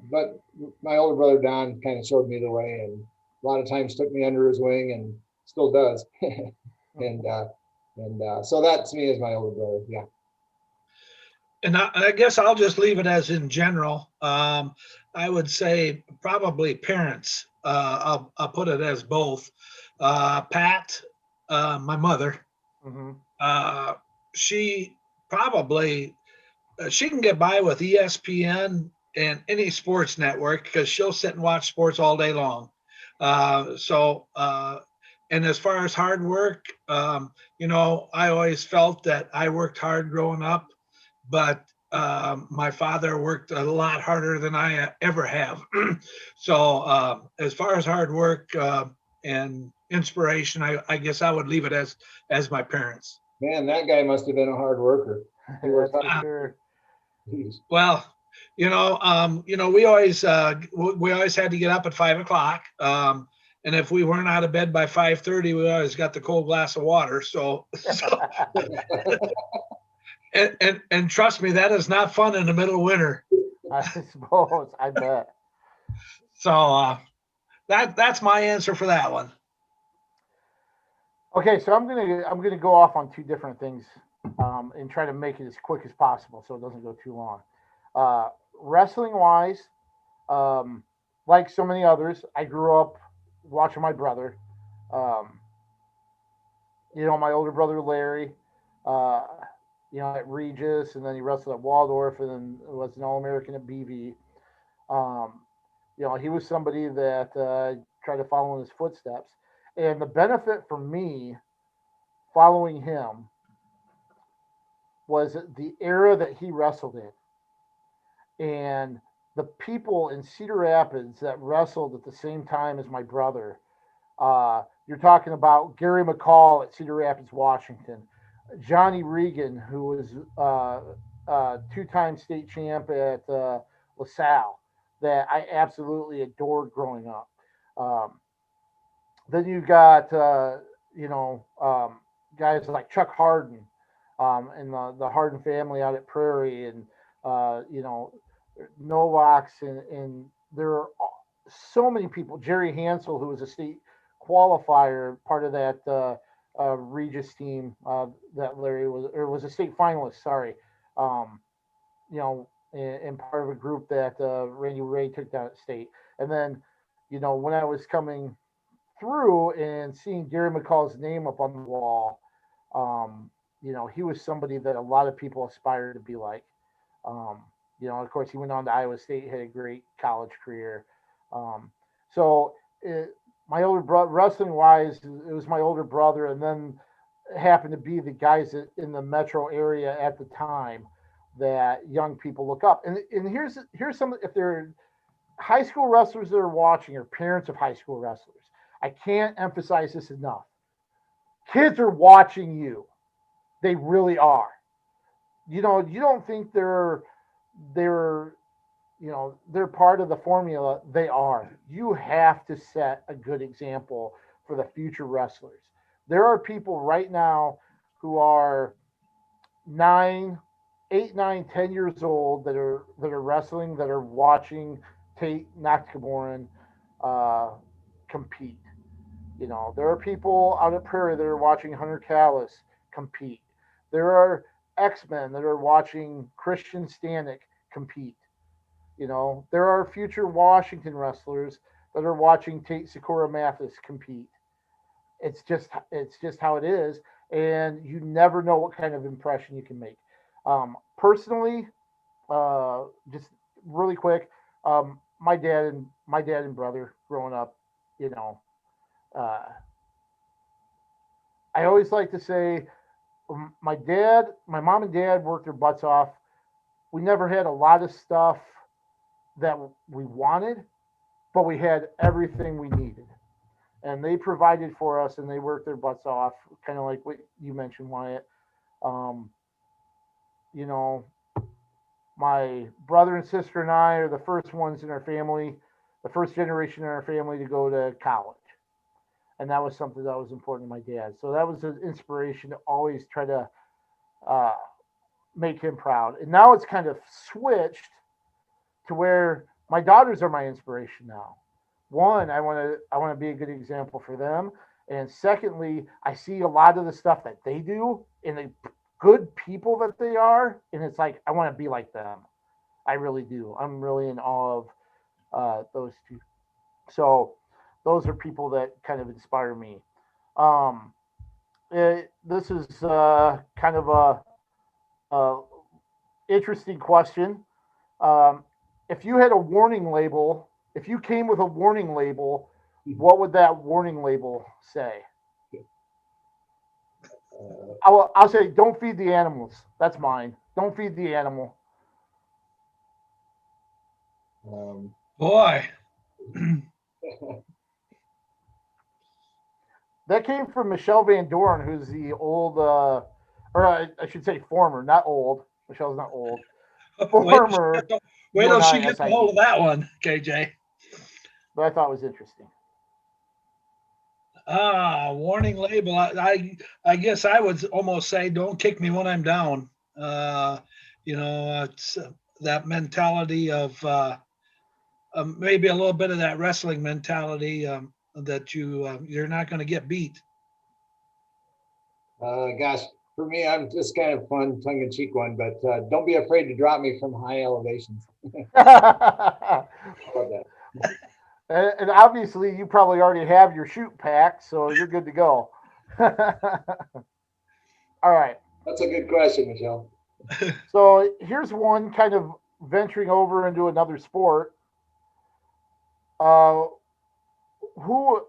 but my older brother, Don, kind of showed me the way and a lot of times took me under his wing and still does. and so that to me is my older brother. Yeah. And I guess I'll just leave it as in general. I would say probably parents. I'll put it as both. Pat, my mother, Mm-hmm. she probably she can get by with ESPN and any sports network because she'll sit and watch sports all day long. And as far as hard work, I always felt that I worked hard growing up, but my father worked a lot harder than I ever have. So as far as hard work and inspiration, I guess I would leave it as my parents. Man, that guy must have been a hard worker. He worked That's for hard. sure. Well, we always had to get up at 5 o'clock. And if we weren't out of bed by 5:30, we always got the cold glass of water. So and trust me, that is not fun in the middle of winter. I suppose. I bet. So that's my answer for that one. Okay, so I'm gonna go off on two different things, and try to make it as quick as possible so it doesn't go too long. Wrestling wise, like so many others, I grew up watching my brother. Um, my older brother Larry, uh, at Regis, and then he wrestled at Waldorf, and then was an All-American at BV. Um, he was somebody that tried to follow in his footsteps. And the benefit for me following him was the era that he wrestled in. And the people in Cedar Rapids that wrestled at the same time as my brother. You're talking about Gary McCall at Cedar Rapids, Washington, Johnny Regan, who was two-time state champ at LaSalle, that I absolutely adored growing up. Um, then you got guys like Chuck Harden, and the Harden family out at Prairie, and Novaks, and there are so many people. Jerry Hansel, who was a state qualifier, part of that Regis team that Larry was a state finalist. Sorry, and part of a group that Randy Ray took down at state. And then, when I was coming through and seeing Gary McCall's name up on the wall, he was somebody that a lot of people aspired to be like. Of course, he went on to Iowa State, had a great college career. Um, so, my older brother, wrestling wise, it was my older brother, and then it happened to be the guys in the metro area at the time that young people look up. And here's some, if they're high school wrestlers that are watching or parents of high school wrestlers, I can't emphasize this enough. Kids are watching you. They really are. You don't think they're they're part of the formula. They are. You have to set a good example for the future wrestlers. There are people right now who are 9, 8, 9, 10 years old that are wrestling, that are watching Tate Nakamura compete. You know, there are people out at Prairie that are watching Hunter Callis compete. There are X-Men that are watching Christian Stanek compete. You know, there are future Washington wrestlers that are watching Tate Sakura Mathis compete. It's just how it is, and you never know what kind of impression you can make. Personally, just really quick, my dad and brother growing up, you know, uh, I always like to say my mom and dad worked their butts off. We never had a lot of stuff that we wanted, but we had everything we needed. And they provided for us and they worked their butts off, kind of like what you mentioned, Wyatt. Um, you know, my brother and sister and I are the first ones in our family, the first generation in our family to go to college. And that was something that was important to my dad. So that was an inspiration to always try to uh, make him proud. And now it's kind of switched to where my daughters are my inspiration now. One, I want to be a good example for them, and secondly, I see a lot of the stuff that they do and the good people that they are, and it's like I want to be like them. I really do. I'm really in awe of those two. So those are people that kind of inspire me. Um, this is kind of a interesting question. Um, if you had a warning label, if you came with a warning label, what would that warning label say? I'll say, don't feed the animals. That's mine. Don't feed the animal. Um, Boy, That came from Michelle Van Doren, who's the old, or I should say former, not old. Michelle's not old. wait, Former wait till she UNI gets a hold of SID. that one, KJ. But I thought it was interesting. Warning label. I guess I would almost say, don't kick me when I'm down. It's that mentality of maybe a little bit of that wrestling mentality that you're not going to get beat. gosh, for me, I'm just kind of fun, tongue-in-cheek one, but don't be afraid to drop me from high elevations. How about that? And obviously, you probably already have your shoot packed, so you're good to go. All right. That's a good question, Michelle. So here's one kind of venturing over into another sport. Uh, who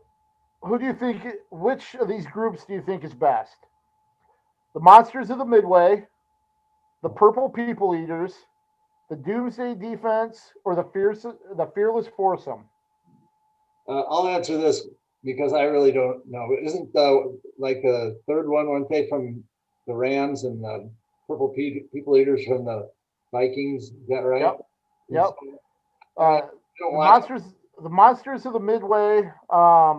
who do you think? Which of these groups do you think is best? The Monsters of the Midway, the Purple People Eaters, the Doomsday Defense, or the Fearless Foursome? I'll answer this because I really don't know. Isn't like the third one, weren't they from the Rams and the Purple People Eaters from the Vikings? Is that right? Yep. Yep. I don't watch. The Monsters of the Midway, are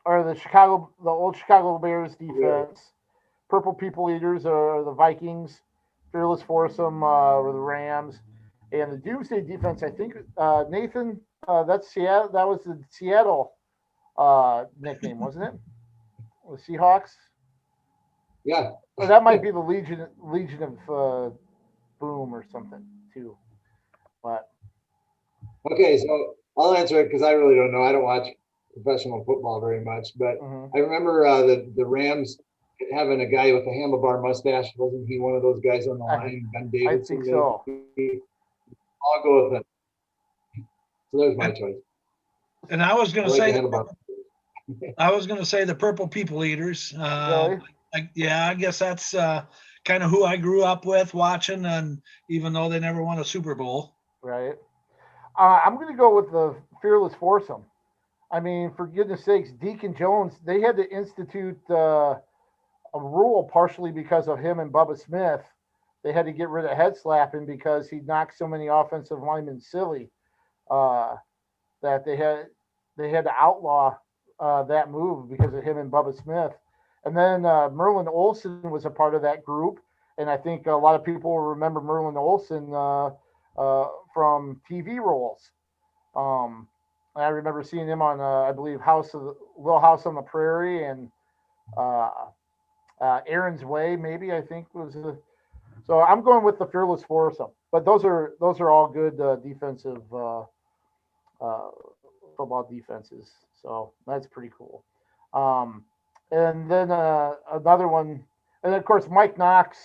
the old Chicago Bears defense. Purple People Eaters are the Vikings. Fearless Foursome were the Rams, and the Doomsday defense. I think Nathan, that's Seattle. That was the Seattle nickname, wasn't it? The Seahawks. Yeah. Or that might be the Legion of Boom or something too. But Okay, so I'll answer it because I really don't know. I don't watch professional football very much, but I remember the Rams having a guy with a handlebar mustache. Wasn't he one of those guys on the line? Ben I Davidson. think so. I'll go with him. So there's my choice. And I was going to I like say the handlebar. I was going to say the Purple People Eaters. Really? I guess that's kind of who I grew up with watching, and even though they never won a Super Bowl. Right. I'm going to go with the Fearless Foursome. I mean, for goodness sakes, Deacon Jones, they had to institute a rule partially because of him and Bubba Smith. They had to get rid of head slapping because he knocked so many offensive linemen silly that they had to outlaw that move because of him and Bubba Smith. And then Merlin Olsen was a part of that group, and I think a lot of people will remember Merlin Olsen from TV roles. I remember seeing him on, I believe, Little House on the Prairie, and uh, Aaron's Way, maybe I think was. So I'm going with the Fearless Foursome. But those are all good defensive uh, football defenses. So that's pretty cool. Um, and then another one, and of course Mike Knox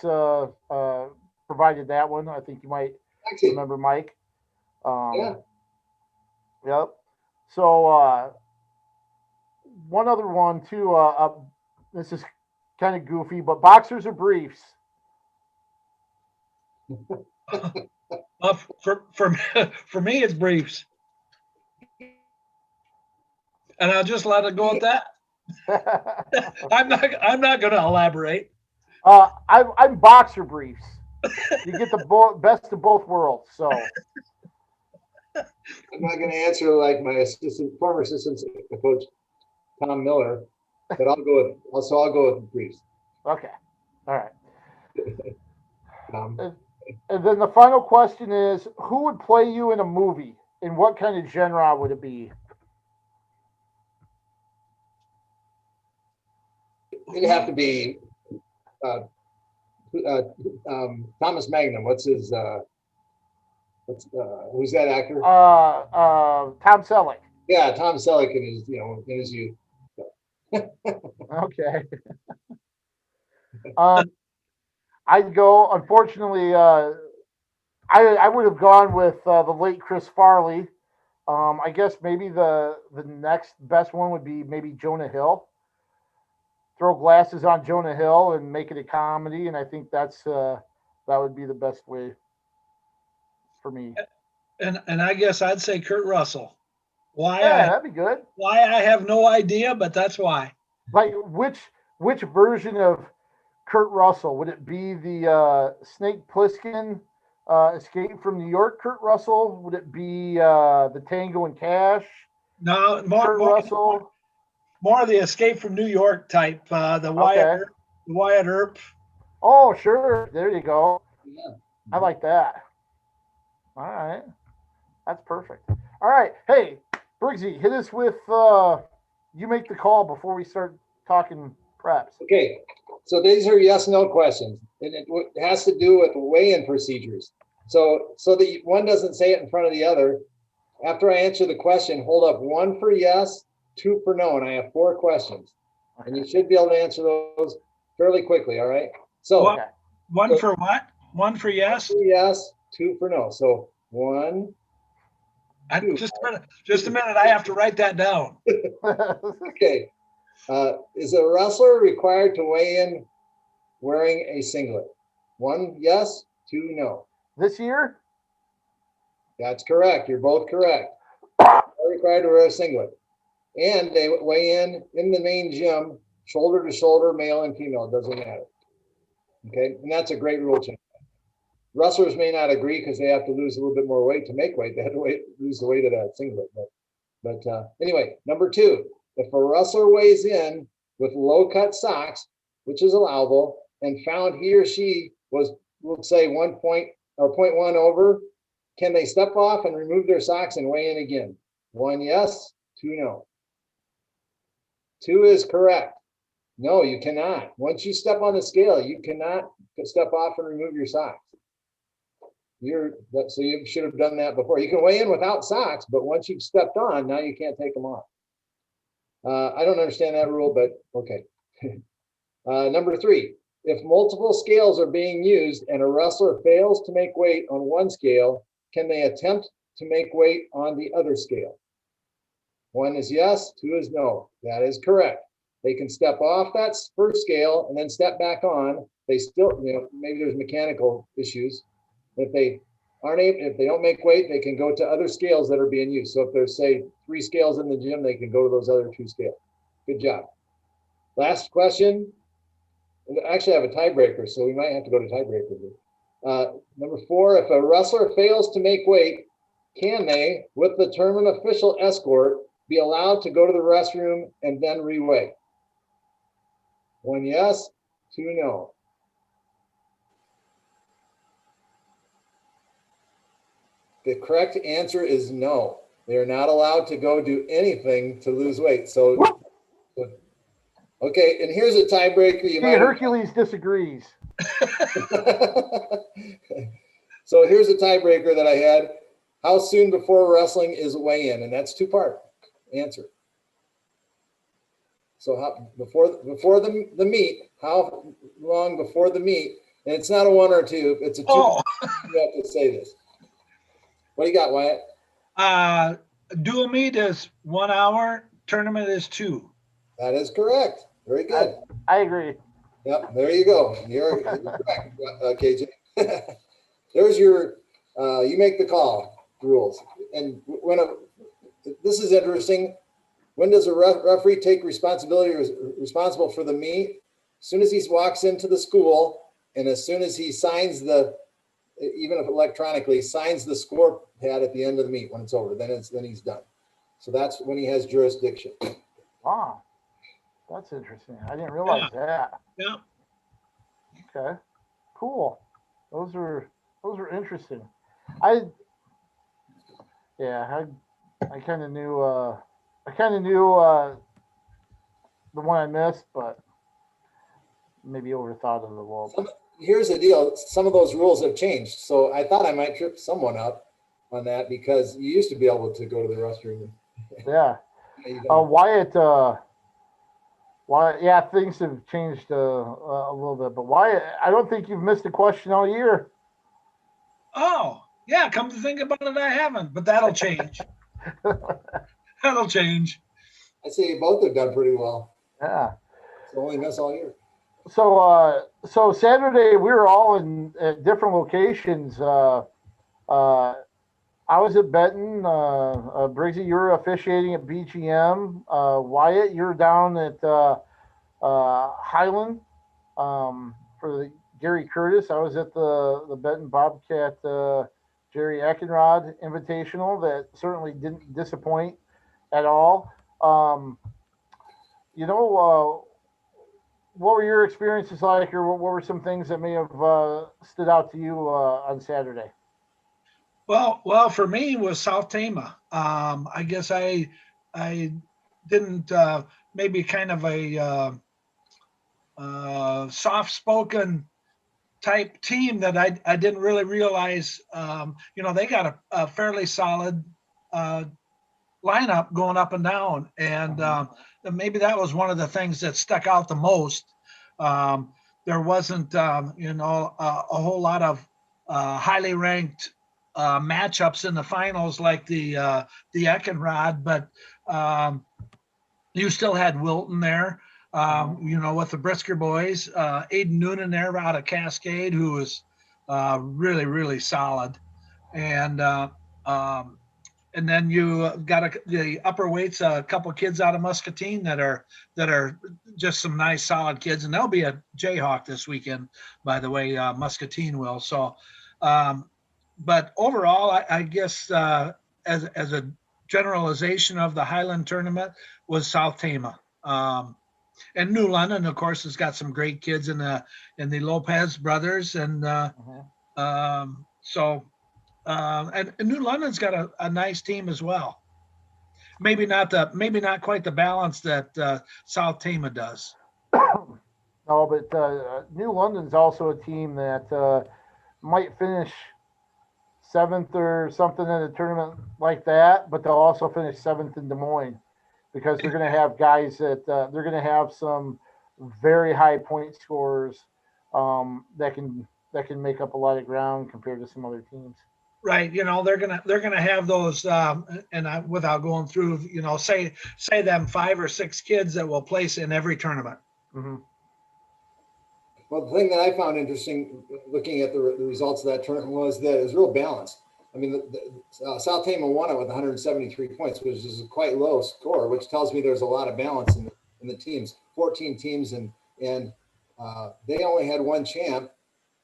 provided that one. I think you might Actually, remember Mike. yeah. Yep. So one other one too. This is kind of goofy, but boxers or briefs? For me, it's briefs, and I'll just let it go at that. I'm not going to elaborate. I'm boxer briefs. You get the best of both worlds. So I'm not going to answer like my former assistant coach, Tom Miller, but I'll go with the Briefs. okay, all right. Um, And then the final question is, who would play you in a movie? And what kind of genre would it be? It'd have to be Thomas Magnum. Who's that actor? Tom Selleck. Yeah, Tom Selleck in his youth. Okay. I'd go. Unfortunately, I would have gone with the late Chris Farley. I guess maybe the next best one would be maybe Jonah Hill. Throw glasses on Jonah Hill and make it a comedy, and I think that would be the best way for me. And I guess I'd say Kurt Russell. Why? Yeah, that'd be good. Why I have no idea, but that's why. Like which version of Kurt Russell would it be? The Snake Plissken Escape from New York Kurt Russell? Would it be the Tango and Cash? No, Kurt Russell. More of the Escape from New York type. The Wyatt Earp. Oh, sure. There you go. Yeah. I like that. All right, that's perfect. All right, hey Briggsy, hit us with you make the call before we start talking preps. Okay, so these are yes/no questions, and it has to do with weigh-in procedures. So that one doesn't say it in front of the other. After I answer the question, hold up 1 for yes, 2 for no, and I have 4 questions, and you should be able to answer those fairly quickly. All right. So Okay. One for what? 1 for yes. 2 yes, 2 for no. So 1. Just a minute. I have to write that down. Okay. Is a wrestler required to weigh in wearing a singlet? 1 yes, 2 no. This year? That's correct. You're both correct. They're required to wear a singlet. And they weigh in the main gym, shoulder to shoulder, male and female. It doesn't matter. Okay. And that's a great rule change. Wrestlers may not agree because they have to lose a little bit more weight to make weight. They have to lose the weight of that singlet. But anyway, number 2, if a wrestler weighs in with low cut socks, which is allowable, and found he or she was, we'll say 1 point or 0.1 over, can they step off and remove their socks and weigh in again? 1 yes, 2 no. 2 is correct. No, you cannot. Once you step on the scale, you cannot step off and remove your socks. So you should have done that before. You can weigh in without socks, but once you've stepped on, now you can't take them off. I don't understand that rule, but okay. Number 3, if multiple scales are being used and a wrestler fails to make weight on one scale, can they attempt to make weight on the other scale? 1 is yes, 2 is no. That is correct. They can step off that first scale and then step back on. They still, maybe there's mechanical issues. If they don't make weight, they can go to other scales that are being used. So if there's, say, 3 scales in the gym, they can go to those other 2 scales. Good job. Last question. Actually, I have a tiebreaker, so we might have to go to tiebreaker. Number 4, if a wrestler fails to make weight, can they, with the tournament official escort, be allowed to go to the restroom and then reweigh? 1 yes, 2 no. The correct answer is no. They are not allowed to go do anything to lose weight. So, okay, and here's a tiebreaker. You might Hercules disagrees. So here's a tiebreaker that I had. How soon before wrestling is weigh-in? And that's two-part answer. So how before the meet, how long before the meet? And it's not a one or two, it's a two. Oh. You have to say this. What do you got, Wyatt? Dual meet is 1 hour, tournament is 2. That is correct. Very good. I agree. Yep, there you go. You're correct, KJ. There's your you make the call rules. And this is interesting. When does a referee take responsibility or is responsible for the meet? As soon as he walks into the school and as soon as he signs even if electronically, signs the score pad at the end of the meet when it's over, then he's done. So that's when he has jurisdiction. Wow. That's interesting. I didn't realize that. Yeah. Okay. Cool. Those are interesting. I kind of knew the one I missed, but maybe overthought it a little. Here's the deal. Some of those rules have changed. So I thought I might trip someone up on that because you used to be able to go to the restroom. Yeah. Wyatt, yeah, things have changed a little bit, but Wyatt, I don't think you've missed a question all year. Oh, yeah, come to think about it, I haven't, but that'll change. That'll change. I say you both have done pretty well. Yeah. It's the only miss all year. So Saturday we were all at different locations. I was at Benton. Briggsy, you were officiating at BGM. Wyatt, you're down at Highland for the Gary Curtis. I was at the Benton Bobcat Jerry Eckenrod Invitational that certainly didn't disappoint at all. What were your experiences like, or what were some things that may have stood out to you on Saturday? Well, for me it was South Tama. I guess I didn't maybe kind of a soft-spoken type team that I didn't really realize. They got a fairly solid lineup going up and down, and maybe that was one of the things that stuck out the most. There wasn't a whole lot of highly ranked matchups in the finals like the Eckenrod, but you still had Wilton there, with the Brisker boys, Aiden Noonan there out of Cascade, who was really, really solid. And then you got the upper weights, a couple of kids out of Muscatine that are just some nice solid kids, and they'll be at Jayhawk this weekend, by the way. Muscatine will. So, but overall, I guess as a generalization of the Highland tournament was South Tama, and New London, of course, has got some great kids in the Lopez brothers, and and New London's got a nice team as well. Maybe not quite the balance that South Tama does. No, but New London's also a team that might finish 7th or something in a tournament like that, but they'll also finish 7th in Des Moines because they're going to have guys that they're going to have some very high point scorers that can make up a lot of ground compared to some other teams. Right, they're gonna have those, and without going through, say them 5 or 6 kids that will place in every tournament. Mm-hmm. Well, the thing that I found interesting looking at the results of that tournament was that it was real balanced. I mean, South Tama won it with 173 points, which is a quite low score, which tells me there's a lot of balance in the teams. 14 teams, and they only had one champ.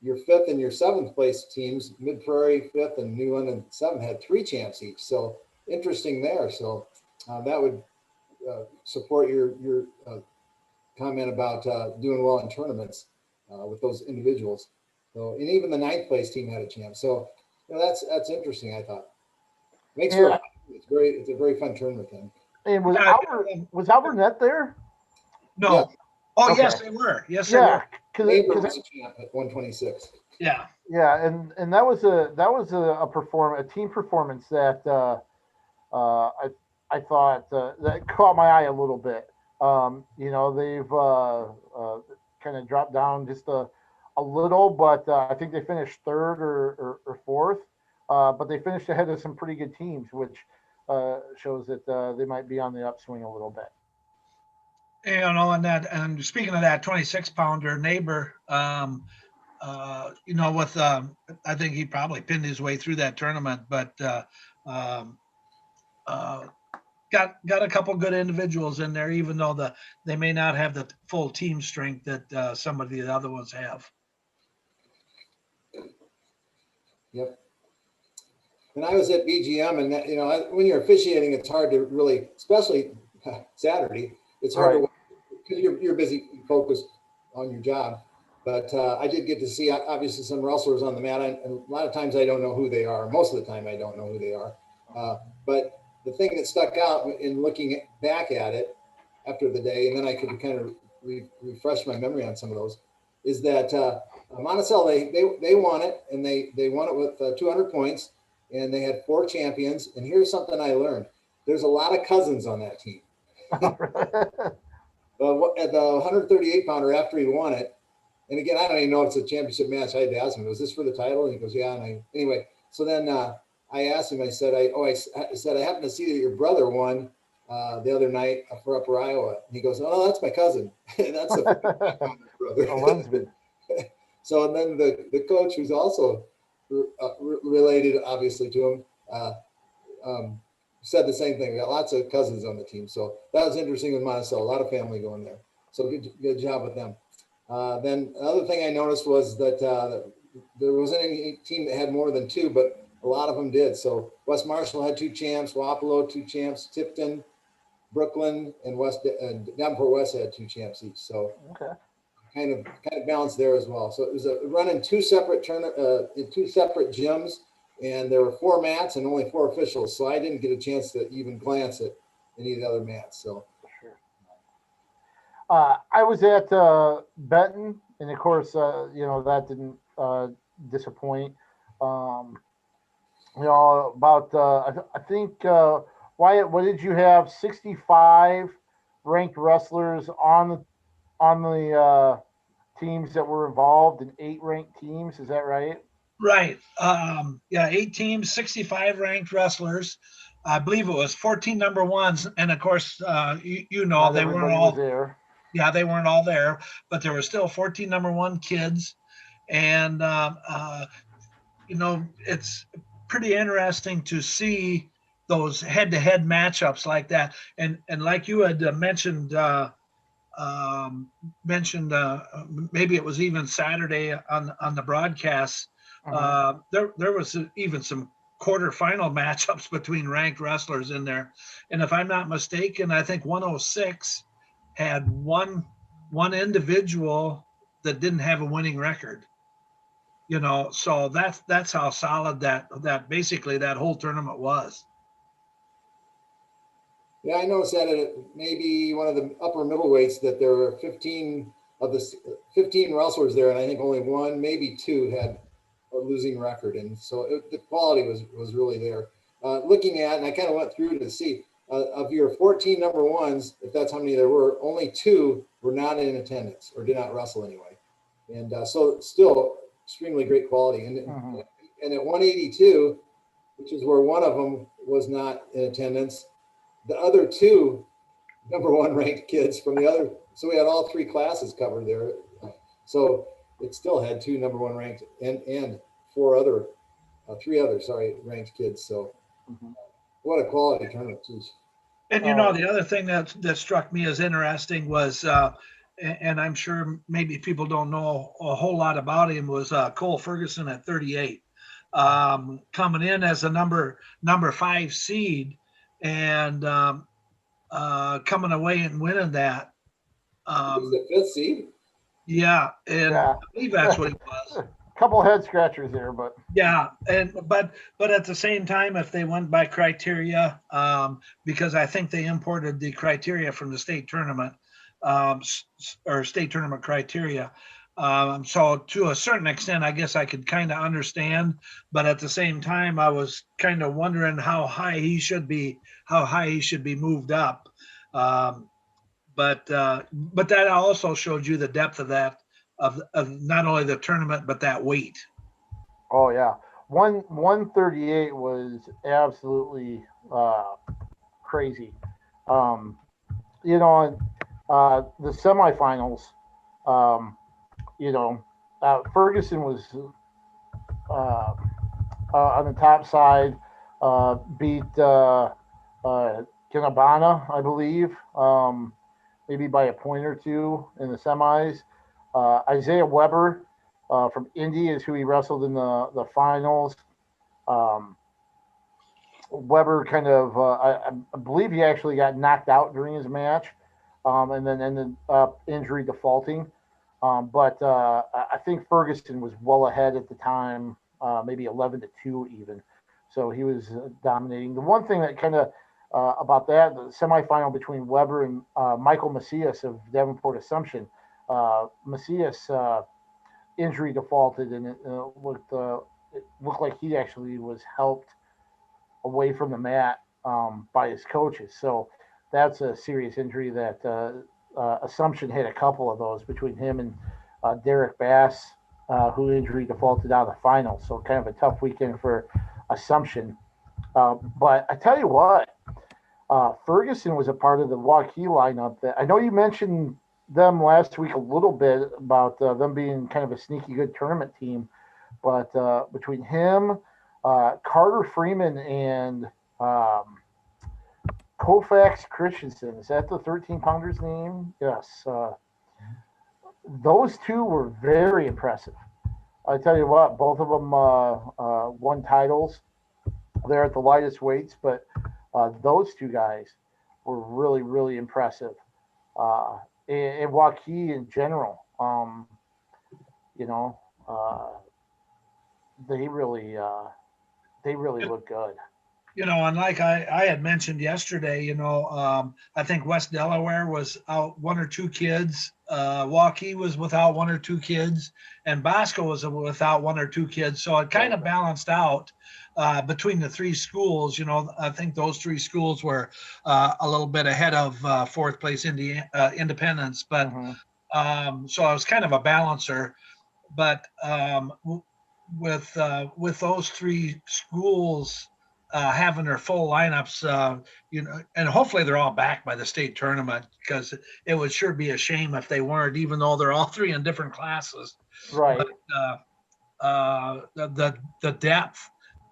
Your 5th and your 7th place teams, Mid Prairie 5th and New London 7th, had 3 champs each. So interesting there. So that would support your comment about doing well in tournaments with those individuals. So, and even the 9th place team had a champ. So that's interesting, I thought. Makes Yeah. it's great. It's a very fun tournament then. And was Yeah. was Albert there? No. Yeah. Oh, Okay. yes, they were. Yes, they Yeah, were. Neighbor because was a champ at 126. Yeah. yeah, and that was a team performance that I thought that caught my eye a little bit. They've kind of dropped down just a little, but I think they finished third or fourth. But they finished ahead of some pretty good teams, which shows that they might be on the upswing a little bit. And speaking of that 26 pounder neighbor, with I think he probably pinned his way through that tournament, but um, got a couple good individuals in there, even though they may not have the full team strength that some of the other ones have. Yep. And I was at BGM, and that, when you're officiating, it's hard to really, especially Saturday, it's hard to, because you're busy, focused on your job. But I did get to see, obviously, some wrestlers on the mat, and a lot of times I don't know who they are. Most of the time I don't know who they are. But the thing that stuck out in looking back at it after the day, and then I could kind of refresh my memory on some of those, is that Monticello, they won it, and they won it with 200 points, and they had 4 champions. And here's something I learned. There's a lot of cousins on that team. At the 138 pounder, after he won it, and again, I don't even know if it's a championship match. I had to ask him, was this for the title? And he goes, yeah. And anyway, so then I asked him, I said, I said, I happened to see that your brother won the other night for Upper Iowa. And he goes, oh, that's my cousin. That's a brother. So, and then the coach, who's also related, obviously, to him, said the same thing. We got lots of cousins on the team. So that was interesting with Monticello. A lot of family going there. So good job with them. Then another thing I noticed was that there wasn't any team that had more than 2, but a lot of them did. So West Marshall had 2 champs, Wapello 2 champs, Tipton, Brooklyn, and Davenport West had 2 champs each. So kind of balanced there as well. So it was a run in 2 separate in 2 separate gyms, and there were 4 mats and only 4 officials. So I didn't get a chance to even glance at any of the other mats. So. I was at Benton, and of course, that didn't disappoint. I think Wyatt, what did you have? 65 ranked wrestlers on the teams that were involved, and 8 ranked teams. Is that right? Right. 8 teams, 65 ranked wrestlers. I believe it was 14 number ones, and of course, they weren't all there. Yeah, they weren't all there, but there were still 14 number 1 kids. And, it's pretty interesting to see those head-to-head matchups like that. And like you had mentioned, maybe it was even Saturday on the broadcast, there was even some quarterfinal matchups between ranked wrestlers in there. And if I'm not mistaken, I think 106 had one individual that didn't have a winning record, so that's how solid that basically that whole tournament was. Yeah, I noticed that at maybe one of the upper middleweights that there were 15 of the 15 wrestlers there, and I think only 1, maybe 2 had a losing record, and so the quality was really there. Looking at, and I kind of went through to see. Of your 14 number 1s, if that's how many there were, only 2 were not in attendance or did not wrestle anyway. And so still extremely great quality. And at 182, which is where one of them was not in attendance, the other 2 number 1 ranked kids from the other, so we had all 3 classes covered there. So it still had 2 number 1 ranked and 3 other ranked kids. So what a quality tournament. Geez. And the other thing that struck me as interesting was, and I'm sure maybe people don't know a whole lot about him, was Cole Ferguson at 38, coming in as a number 5 seed, and coming away and winning that. He was the 5th seed. Yeah, and I believe that's what it was. couple head scratchers there, but Yeah, but at the same time, if they went by criteria, because I think they imported the criteria from the state tournament, or state tournament criteria. So to a certain extent, I guess I could kind of understand, but at the same time, I was kind of wondering how high he should be moved up. But that also showed you the depth of that of not only the tournament but that weight. oh yeah, 138 was absolutely crazy. Um, you know, the semifinals. Um, Ferguson was uh, on the top side, beat Kinabana, I believe, maybe by a point or two in the semis. Isaiah Weber from Indy is who he wrestled in the finals. Um, Weber kind of, I believe he actually got knocked out during his match, and then ended up injury defaulting. But I think Ferguson was well ahead at the time, maybe 11-2 even. So he was dominating. The one thing that kind of about that, the semifinal between Weber and Michael Macias of Davenport Assumption, Macias injury defaulted, and it looked like he actually was helped away from the mat by his coaches. So that's a serious injury that Assumption had a couple of those between him and Derek Bass, who injury defaulted out of the final. So kind of a tough weekend for Assumption. But I tell you what, Ferguson was a part of the Waukee lineup. That I know you mentioned them last week a little bit about them being kind of a sneaky good tournament team. But between him, Carter Freeman, and Koufax Christensen, is that the 13-pounder's name? Yes. Those two were very impressive. I tell you what, both of them won titles there at the lightest weights, but those two guys were really, really impressive. And Waukee in general, you know, they really look good. And like I had mentioned yesterday, I think West Delaware was out one or two kids. Waukee was without one or two kids, and Bosco was without one or two kids. So it kind of balanced out between the three schools. I think those three schools were a little bit ahead of fourth place Independence, but so I was kind of a balancer. But with those three schools having their full lineups, and hopefully they're all back by the state tournament, because it would sure be a shame if they weren't, even though they're all three in different classes. Right. But the depth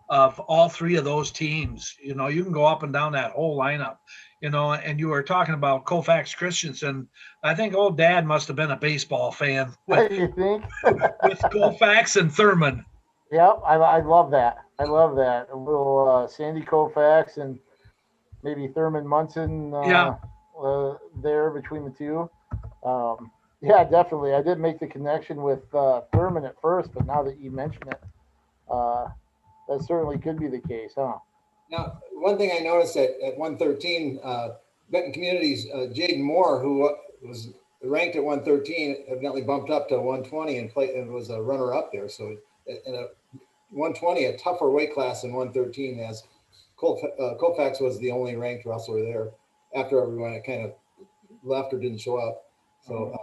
of all three of those teams, you can go up and down that whole lineup, and you were talking about Koufax Christensen. I think old Dad must have been a baseball fan You think? with Koufax and Thurman. Yep, I love that. I love that. A little Sandy Koufax and maybe Thurman Munson there between the two. Yeah, definitely. I didn't make the connection with Thurman at first, but now that you mention it, that certainly could be the case, huh? Now, one thing I noticed at 113, Benton Community's Jaden Moore, who was ranked at 113, evidently bumped up to 120 and was a runner-up there. So in a 120, a tougher weight class than 113, as Koufax was the only ranked wrestler there after everyone had kind of left or didn't show up. So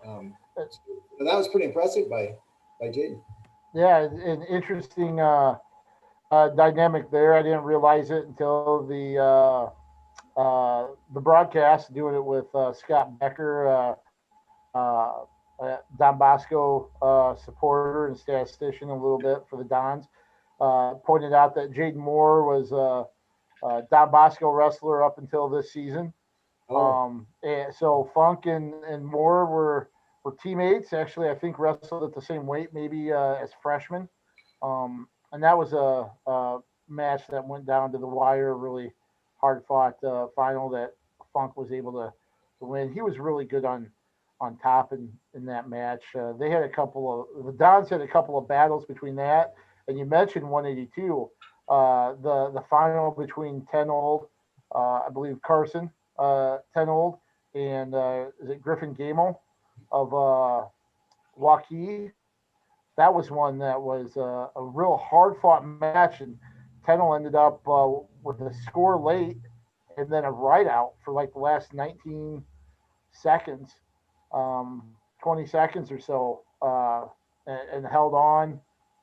that was pretty impressive by Jaden. Yeah, an interesting dynamic there. I didn't realize it until the broadcast, doing it with Scott Becker, Don Bosco supporter and statistician a little bit for the Dons, pointed out that Jaden Moore was a Don Bosco wrestler up until this season. And so Funk and Moore were teammates. Actually, I think wrestled at the same weight, maybe as freshmen. And that was a match that went down to the wire, really hard fought final that Funk was able to win. He was really good on on top in that match. They had the Dons had a couple of battles between that, and you mentioned 182. The final between 10 old, I believe Carson, 10 old, and is it Griffin Gamel of Waukee? That was one that was a real hard fought match, and Tennell ended up with a score late and then a write out for like the last 19 seconds, 20 seconds or so, and held on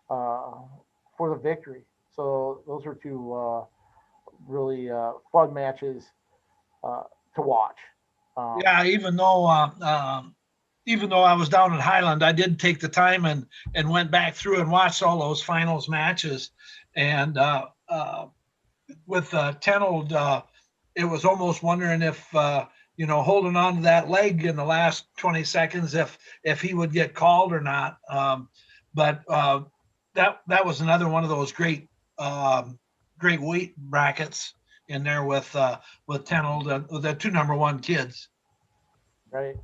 for the victory. So those are two really fun matches to watch. Yeah, even though I was down at Highland, I did take the time and went back through and watched all those finals matches. And with Tenold, it was almost wondering if holding on to that leg in the last 20 seconds if he would get called or not. But that was another one of those great weight brackets in there with Tenold, the two number one kids. Right.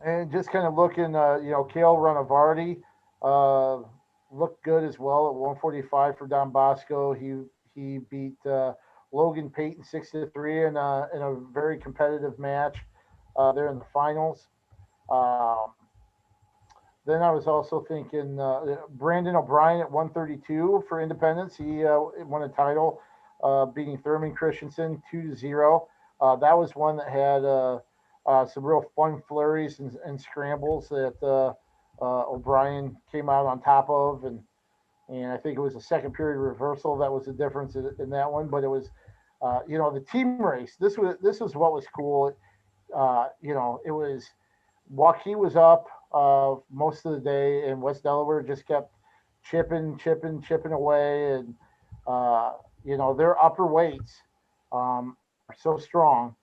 And just kind of looking, Cale Renovardi looked good as well at 145 for Don Bosco. He beat Logan Payton 6-3 in a very competitive match there in the finals. Then I was also thinking Brandon O'Brien at 132 for Independence. He won a title, beating Thurman Christensen 2-0. That was one that had some real fun flurries and scrambles that O'Brien came out on top of, and I think it was a second period reversal that was the difference in that one. But it was, the team race. This was what was cool. It was Waukee was up most of the day, and West Delaware just kept chipping away, and their upper weights are so strong.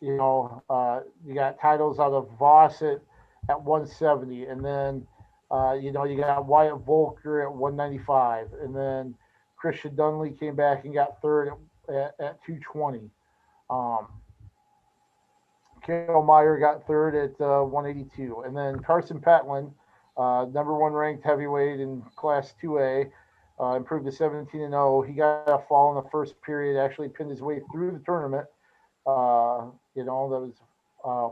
You got titles out of Voss at 170, and then you got Wyatt Volker at 195, and then Christian Dunley came back and got third at 220. Cale Meyer got third at 182, and then Carson Petlin, number one ranked heavyweight in Class 2A, improved to 17-0. He got a fall in the first period, actually pinned his way through the tournament. There was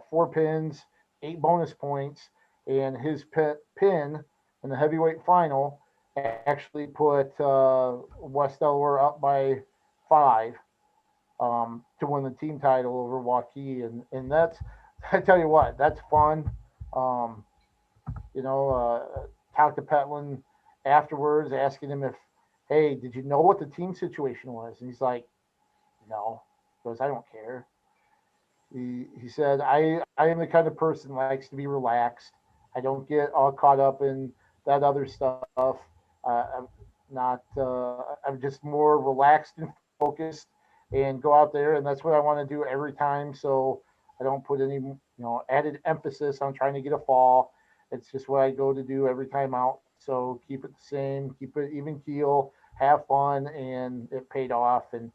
4 pins, 8 bonus points, and his pin in the heavyweight final actually put West Delaware up by 5 to win the team title over Waukee, and that's, I tell you what, that's fun. Talked to Petlin afterwards, asking him hey, did you know what the team situation was? And he's like, no. He goes, I don't care. He said, I am the kind of person that likes to be relaxed. I don't get all caught up in that other stuff. I'm just more relaxed and focused and go out there, and that's what I want to do every time. So I don't put any added emphasis on trying to get a fall. It's just what I go to do every time out. So keep it the same, keep it even keel, have fun, and it paid off. And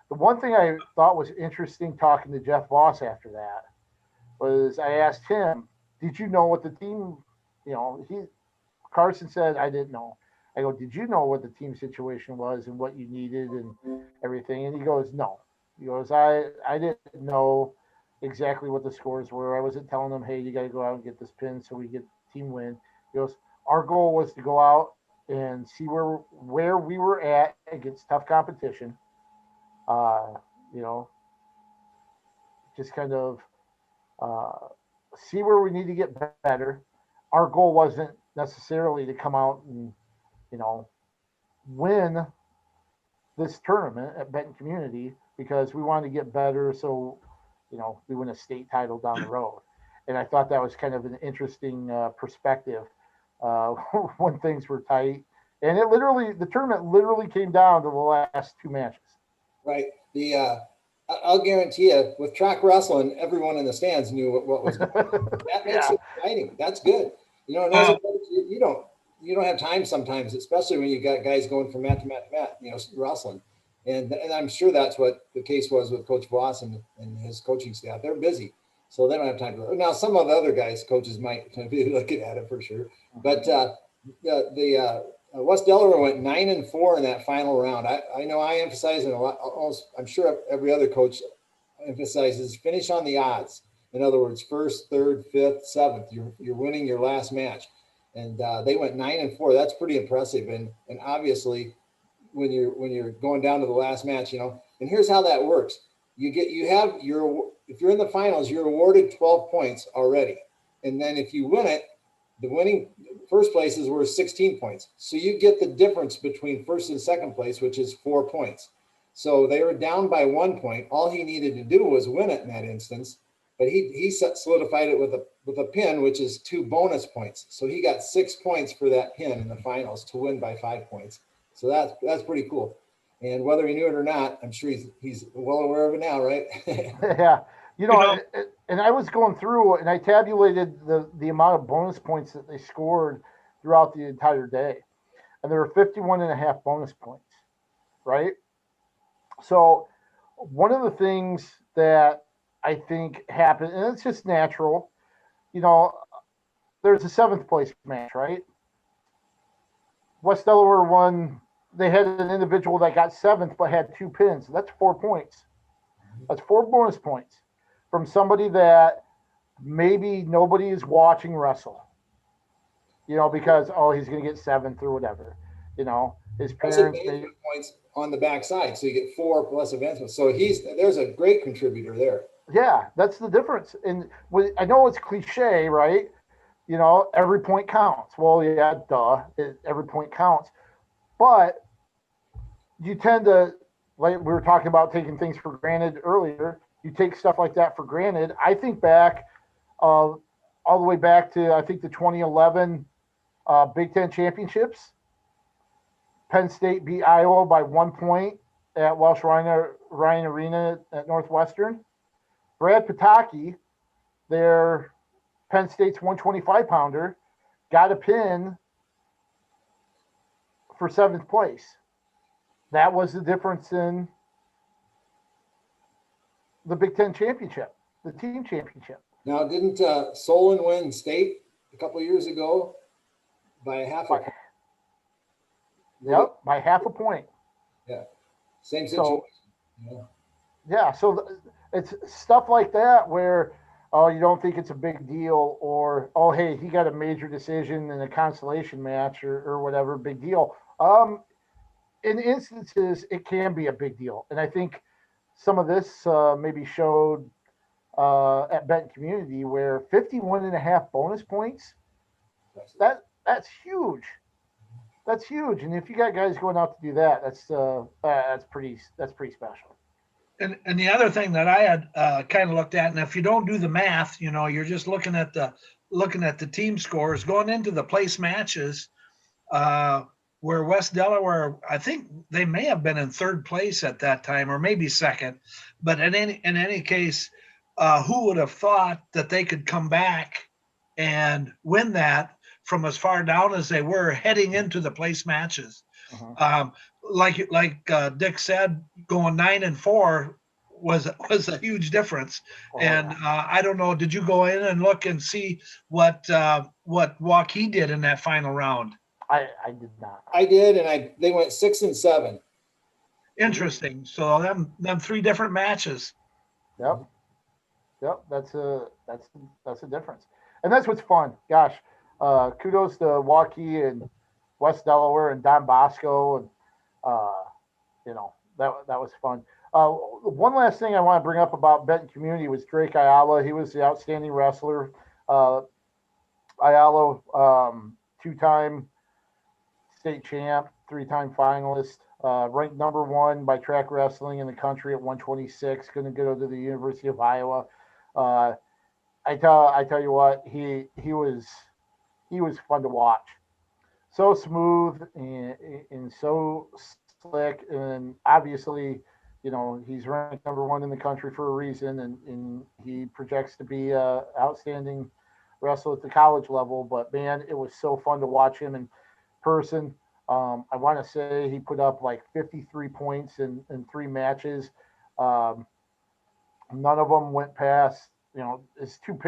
the one thing I thought was interesting talking to Jeff Voss after that was I asked him, did you know what the team, Carson said, I didn't know. I go, did you know what the team situation was and what you needed and everything? And he goes, no. He goes, I didn't know exactly what the scores were. I wasn't telling them, hey, you got to go out and get this pin so we get team win. He goes, our goal was to go out and see where we were at against tough competition. Just kind of see where we need to get better. Our goal wasn't necessarily to come out and, win this tournament at Benton Community, because we wanted to get better so, we win a state title down the road. And I thought that was kind of an interesting perspective when things were tight. And the tournament literally came down to the last 2 matches. Right. I'll guarantee you, with track wrestling, everyone in the stands knew what was going on. That makes it exciting. That's good. And as a coach, you don't have time sometimes, especially when you got guys going from mat to mat to mat, wrestling. And I'm sure that's what the case was with Coach Voss and his coaching staff. They're busy, so they don't have time to. Now, some of the other guys, coaches might be looking at it for sure. But the West Delaware went 9-4 in that final round. I know I emphasize, and a lot, almost, I'm sure every other coach emphasizes, finish on the odds. In other words, first, third, fifth, seventh. You're winning your last match, and they went 9-4. That's pretty impressive. And obviously, when you're going down to the last match, and here's how that works. If you're in the finals, you're awarded 12 points already. And then if you win it, the winning first place is worth 16 points. So you get the difference between first and second place, which is 4 points. So they were down by 1 point. All he needed to do was win it in that instance. But he solidified it with a pin, which is 2 bonus points. So he got 6 points for that pin in the finals to win by 5 points. So that's pretty cool. And whether he knew it or not, I'm sure he's well aware of it now, right? Yeah. And I was going through and I tabulated the amount of bonus points that they scored throughout the entire day. And there were 51.5 bonus points, right? So one of the things that I think happened, and it's just natural, there's a 7th place match, right? West Delaware won. They had an individual that got 7th but had 2 pins. That's 4 points. That's 4 bonus points from somebody that maybe nobody is watching wrestle. Because he's going to get 7th or whatever. His parents. That's points on the backside, so you get 4 plus advancement. So there's a great contributor there. Yeah, that's the difference. And I know it's cliche, right? Every point counts. Well, yeah, duh. Every point counts. But you tend to, like we were talking about taking things for granted earlier, you take stuff like that for granted. I think back all the way back to, I think, the 2011 Big Ten championships. Penn State beat Iowa by 1 point at Welsh Ryan Arena at Northwestern. Brad Pataki, their Penn State's 125-pounder, got a pin for 7th place. That was the difference in the Big Ten championship, the team championship. Now, didn't Solon win state a couple of years ago by a half a point? Yep, by half a point. Yeah, same situation. So it's stuff like that where, you don't think it's a big deal, or, hey, he got a major decision in a consolation match or whatever, big deal. In instances, it can be a big deal. And I think some of this maybe showed at Benton Community, where 51.5 bonus points, that's huge. That's huge. And if you got guys going out to do that, that's pretty special. And the other thing that I had kind of looked at, and if you don't do the math, you're just looking at the team scores going into the place matches, where West Delaware, I think they may have been in 3rd place at that time, or maybe 2nd. But in any case, who would have thought that they could come back and win that from as far down as they were heading into the place matches? Like Dick said, going 9-4 was a huge difference. And I don't know, did you go in and look and see what Waukee did in that final round? I did not. I did, and they went 6-7. Interesting. So them 3 different matches. Yep. That's a difference, and that's what's fun. Gosh, kudos to Waukee and West Delaware and Don Bosco, and that was fun. One last thing I want to bring up about Benton Community was Drake Ayala. He was the outstanding wrestler. Ayala, 2-time state champ, 3-time finalist, ranked number 1 by track wrestling in the country at 126. Going to go to the University of Iowa. I tell you what, he was fun to watch. So smooth and so slick, and obviously, he's ranked number 1 in the country for a reason, and he projects to be a outstanding wrestler at the college level. But man, it was so fun to watch him in person. I want to say he put up like 53 points in 3 matches. Um, None of them went past, it's two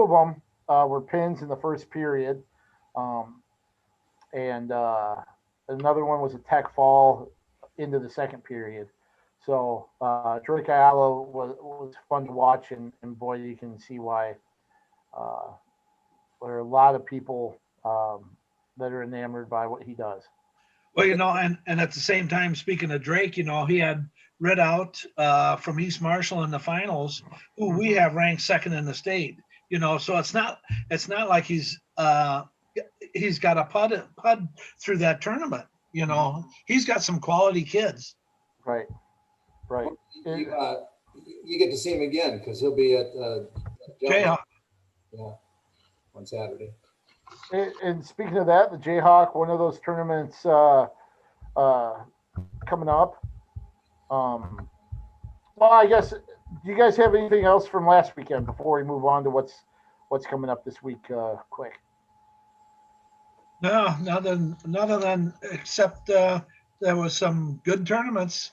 of them were pins in the first period. Um, and another one was a tech fall into the second period. So Drake Ayala was fun to watch, and boy, you can see why uh, there are a lot of people that are enamored by what he does. Well, and at the same time, speaking of Drake, he had Red Out from East Marshall in the finals, who we have ranked second in the state. So it's not like he's got a pud through that tournament. He's got some quality kids. Right. You get to see him again because he'll be at Jayhawk. Yeah, on Saturday. And speaking of that, the Jayhawk, one of those tournaments coming up. Well, I guess, do you guys have anything else from last weekend before we move on to what's coming up this week? Quick. No, nothing than except there was some good tournaments.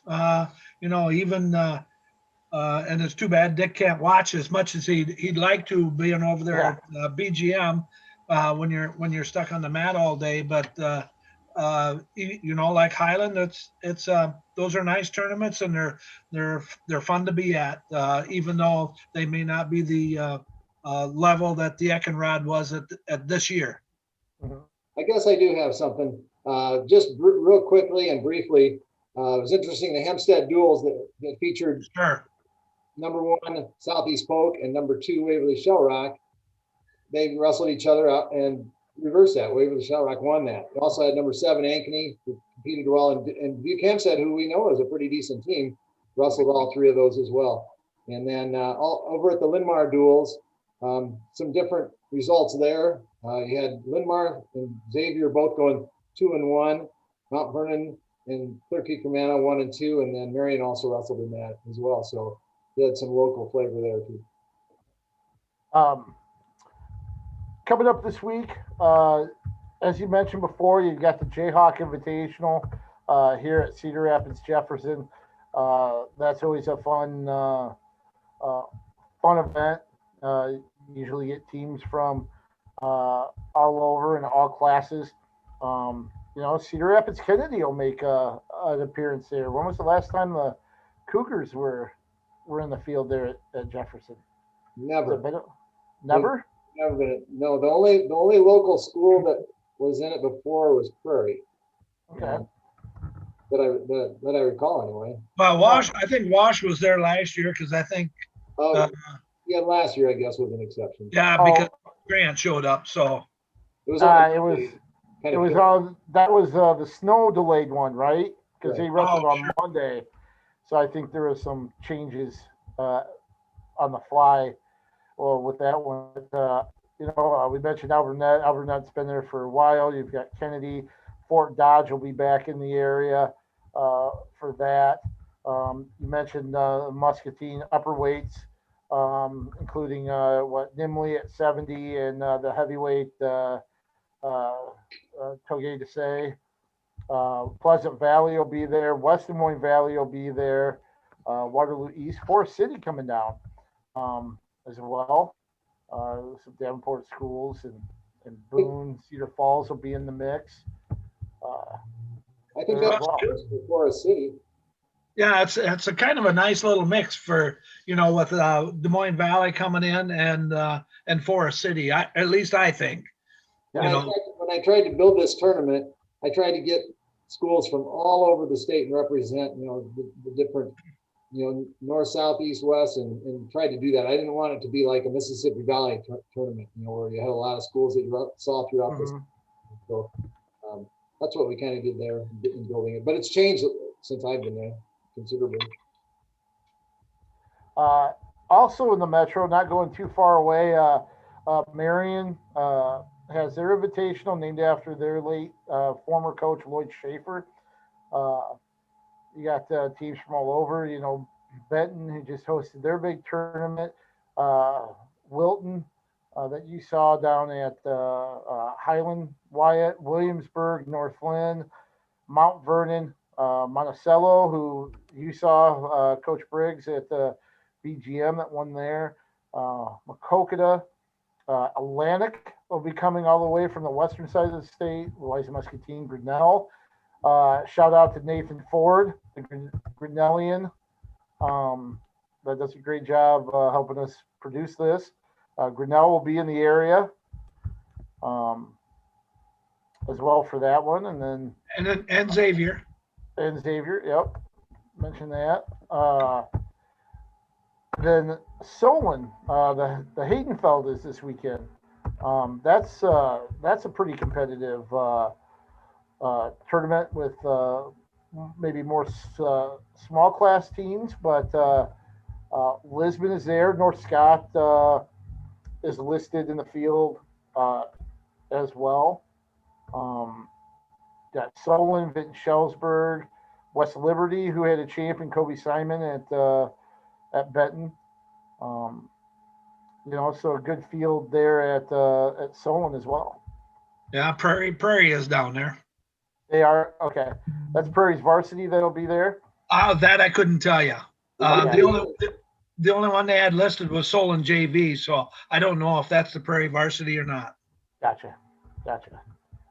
Even and it's too bad Dick can't watch as much as he'd like to, being over there at BGM when you're stuck on the mat all day. But like Highland, it's those are nice tournaments, and they're fun to be at, even though they may not be the level that the Eckenrod was at this year. Mm-hmm. I guess I do have something. Just real quickly and briefly, it was interesting, the Hempstead Duels that featured number 1 Southeast Polk and number 2 Waverly Shell Rock. They wrestled each other out and reversed that. Waverly Shell Rock won that. We also had number 7 Ankeny, who competed well, and Butte Hempstead, who we know is a pretty decent team, wrestled all 3 of those as well. And then over at the Linn-Mar Duels, some different results there. You had Linn-Mar and Xavier both going 2-1. Mount Vernon and Clear Creek Romano 1 and 2, and then Marion also wrestled in that as well. So you had some local flavor there too. Coming up this week, as you mentioned before, you've got the Jayhawk Invitational here at Cedar Rapids Jefferson. That's always a fun event. Usually get teams from all over and all classes. Cedar Rapids Kennedy will make an appearance there. When was the last time the Cougars were in the field there at Jefferson? Never. Never? Never been. No, the only local school that was in it before was Prairie. Okay. That I recall anyway. Well, I think Wash was there last year because I think. Last year I guess was an exception. Yeah, because Grant showed up, so. It was the snow delayed one, right? Because they wrestled on Monday, so I think there was some changes on the fly. Well, with that one, we mentioned Alburnett. Alburnett's been there for a while. You've got Kennedy, Fort Dodge will be back in the area for that. You mentioned Muscatine upper weights, including Nimley at 70 and the heavyweight Togay Desai. Pleasant Valley will be there. West Des Moines Valley will be there. Waterloo East, Forest City coming down as well. Some Davenport schools and Boone, Cedar Falls will be in the mix. I think that's for Forest City. Yeah, it's a kind of a nice little mix for with Des Moines Valley coming in and Forest City. At least I think. When I tried to build this tournament, I tried to get schools from all over the state and represent the different north, south, east, west, and tried to do that. I didn't want it to be like a Mississippi Valley tournament, where you had a lot of schools that you saw throughout this. So that's what we kind of did there in building it. But it's changed since I've been there considerably. Also in the metro, not going too far away, Marion has their invitational named after their late former coach Lloyd Schaefer. You got teams from all over. Benton, who just hosted their big tournament. Wilton that you saw down at Highland, Wyatt, Williamsburg, Northland, Mount Vernon, Monticello, who you saw, Coach Briggs at the BGM that won there, Macokota, Atlantic will be coming all the way from the western side of the state, Louisa Muscatine, Grinnell. Shout out to Nathan Ford, the Grinnellian, that does a great job helping us produce this. Grinnell will be in the area as well for that one, and then and Xavier. Yep, mention that. Then Solon, the Haydenfeld is this weekend. That's a pretty competitive tournament with maybe more small class teams, but Lisbon is there. North Scott is listed in the field as well. Got Solon, Vinton Shellsburg, West Liberty, who had a champion, Kobe Simon at Benton. So a good field there at Solon as well. Yeah, Prairie is down there. They are okay. That's Prairie's varsity that'll be there. That I couldn't tell you. Okay. The only one they had listed was Solon JV, so I don't know if that's the Prairie varsity or not. Gotcha.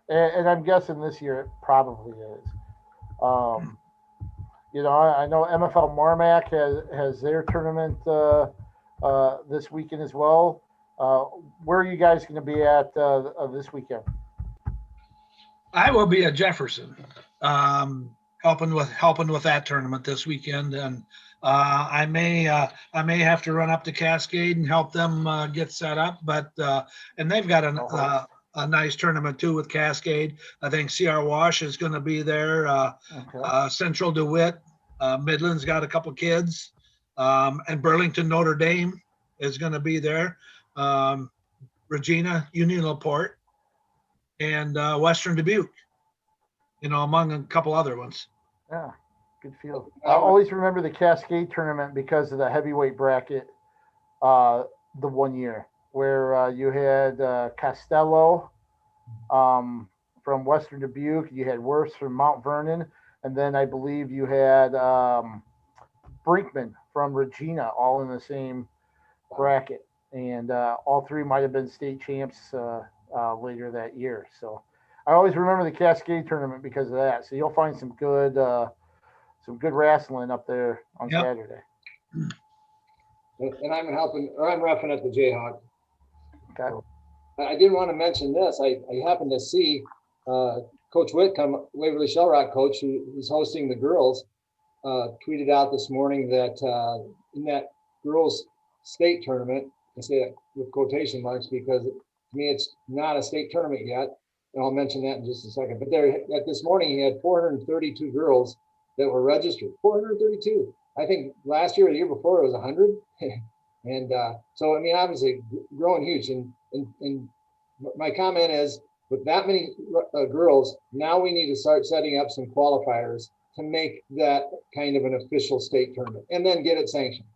And I'm guessing this year it probably is. I know MFL Marmac has their tournament this weekend as well. Where are you guys going to be at this weekend? I will be at Jefferson, helping with that tournament this weekend, and I may have to run up to Cascade and help them get set up. But and they've got a nice tournament too with Cascade. I think CR Wash is going to be there. Okay. Central DeWitt, Midland's got a couple kids, and Burlington Notre Dame is going to be there. Regina Union LaPorte, and Western Dubuque, among a couple other ones. Yeah, good field. I always remember the Cascade tournament because of the heavyweight bracket the one year where you had Costello from Western Dubuque, you had Worth from Mount Vernon, and then I believe you had Brinkman from Regina all in the same bracket. And all three might have been state champs later that year. So I always remember the Cascade tournament because of that. So you'll find some good wrestling up there on Saturday. And I'm roughing at the Jayhawk. Okay. I didn't want to mention this. I happened to see Coach Whitcomb, Waverly Shellrock coach, who's hosting the girls, tweeted out this morning that in that girls state tournament, I say that with quotation marks because to me it's not a state tournament yet, and I'll mention that in just a second. But this morning he had 432 girls that were registered. 432. I think last year or the year before it was 100. And so I mean, obviously growing huge. And my comment is, with that many girls, now we need to start setting up some qualifiers to make that kind of an official state tournament, and then get it sanctioned.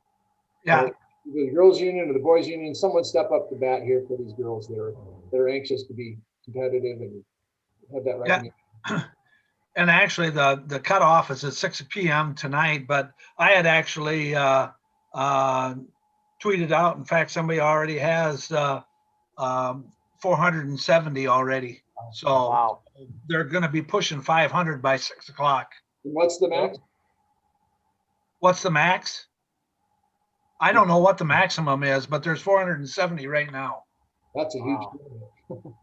Yeah. So, the girls' union or the boys' union, someone step up the bat here for these girls that are anxious to be competitive and have that recognition. Yeah. And actually, the cutoff is at 6 p.m. tonight, but I had actually tweeted out. In fact, somebody already has 470 already. So wow. They're going to be pushing 500 by 6 o'clock. And what's the max? What's the max? I don't know what the maximum is, but there's 470 right now. That's a huge tournament.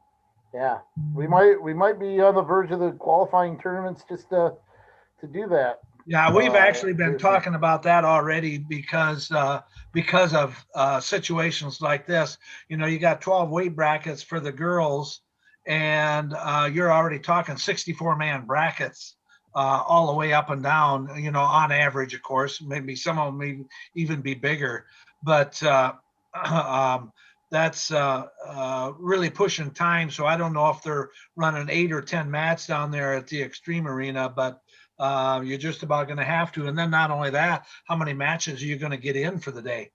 Yeah, we might be on the verge of the qualifying tournaments just to do that. Yeah, we've actually been talking about that already because of situations like this. You got 12 weight brackets for the girls, and you're already talking 64-man brackets all the way up and down. On average, of course, maybe some of them may even be bigger, but that's really pushing time. So I don't know if they're running 8 or 10 mats down there at the Extreme Arena, but you're just about going to have to. And then not only that, how many matches are you going to get in for the day?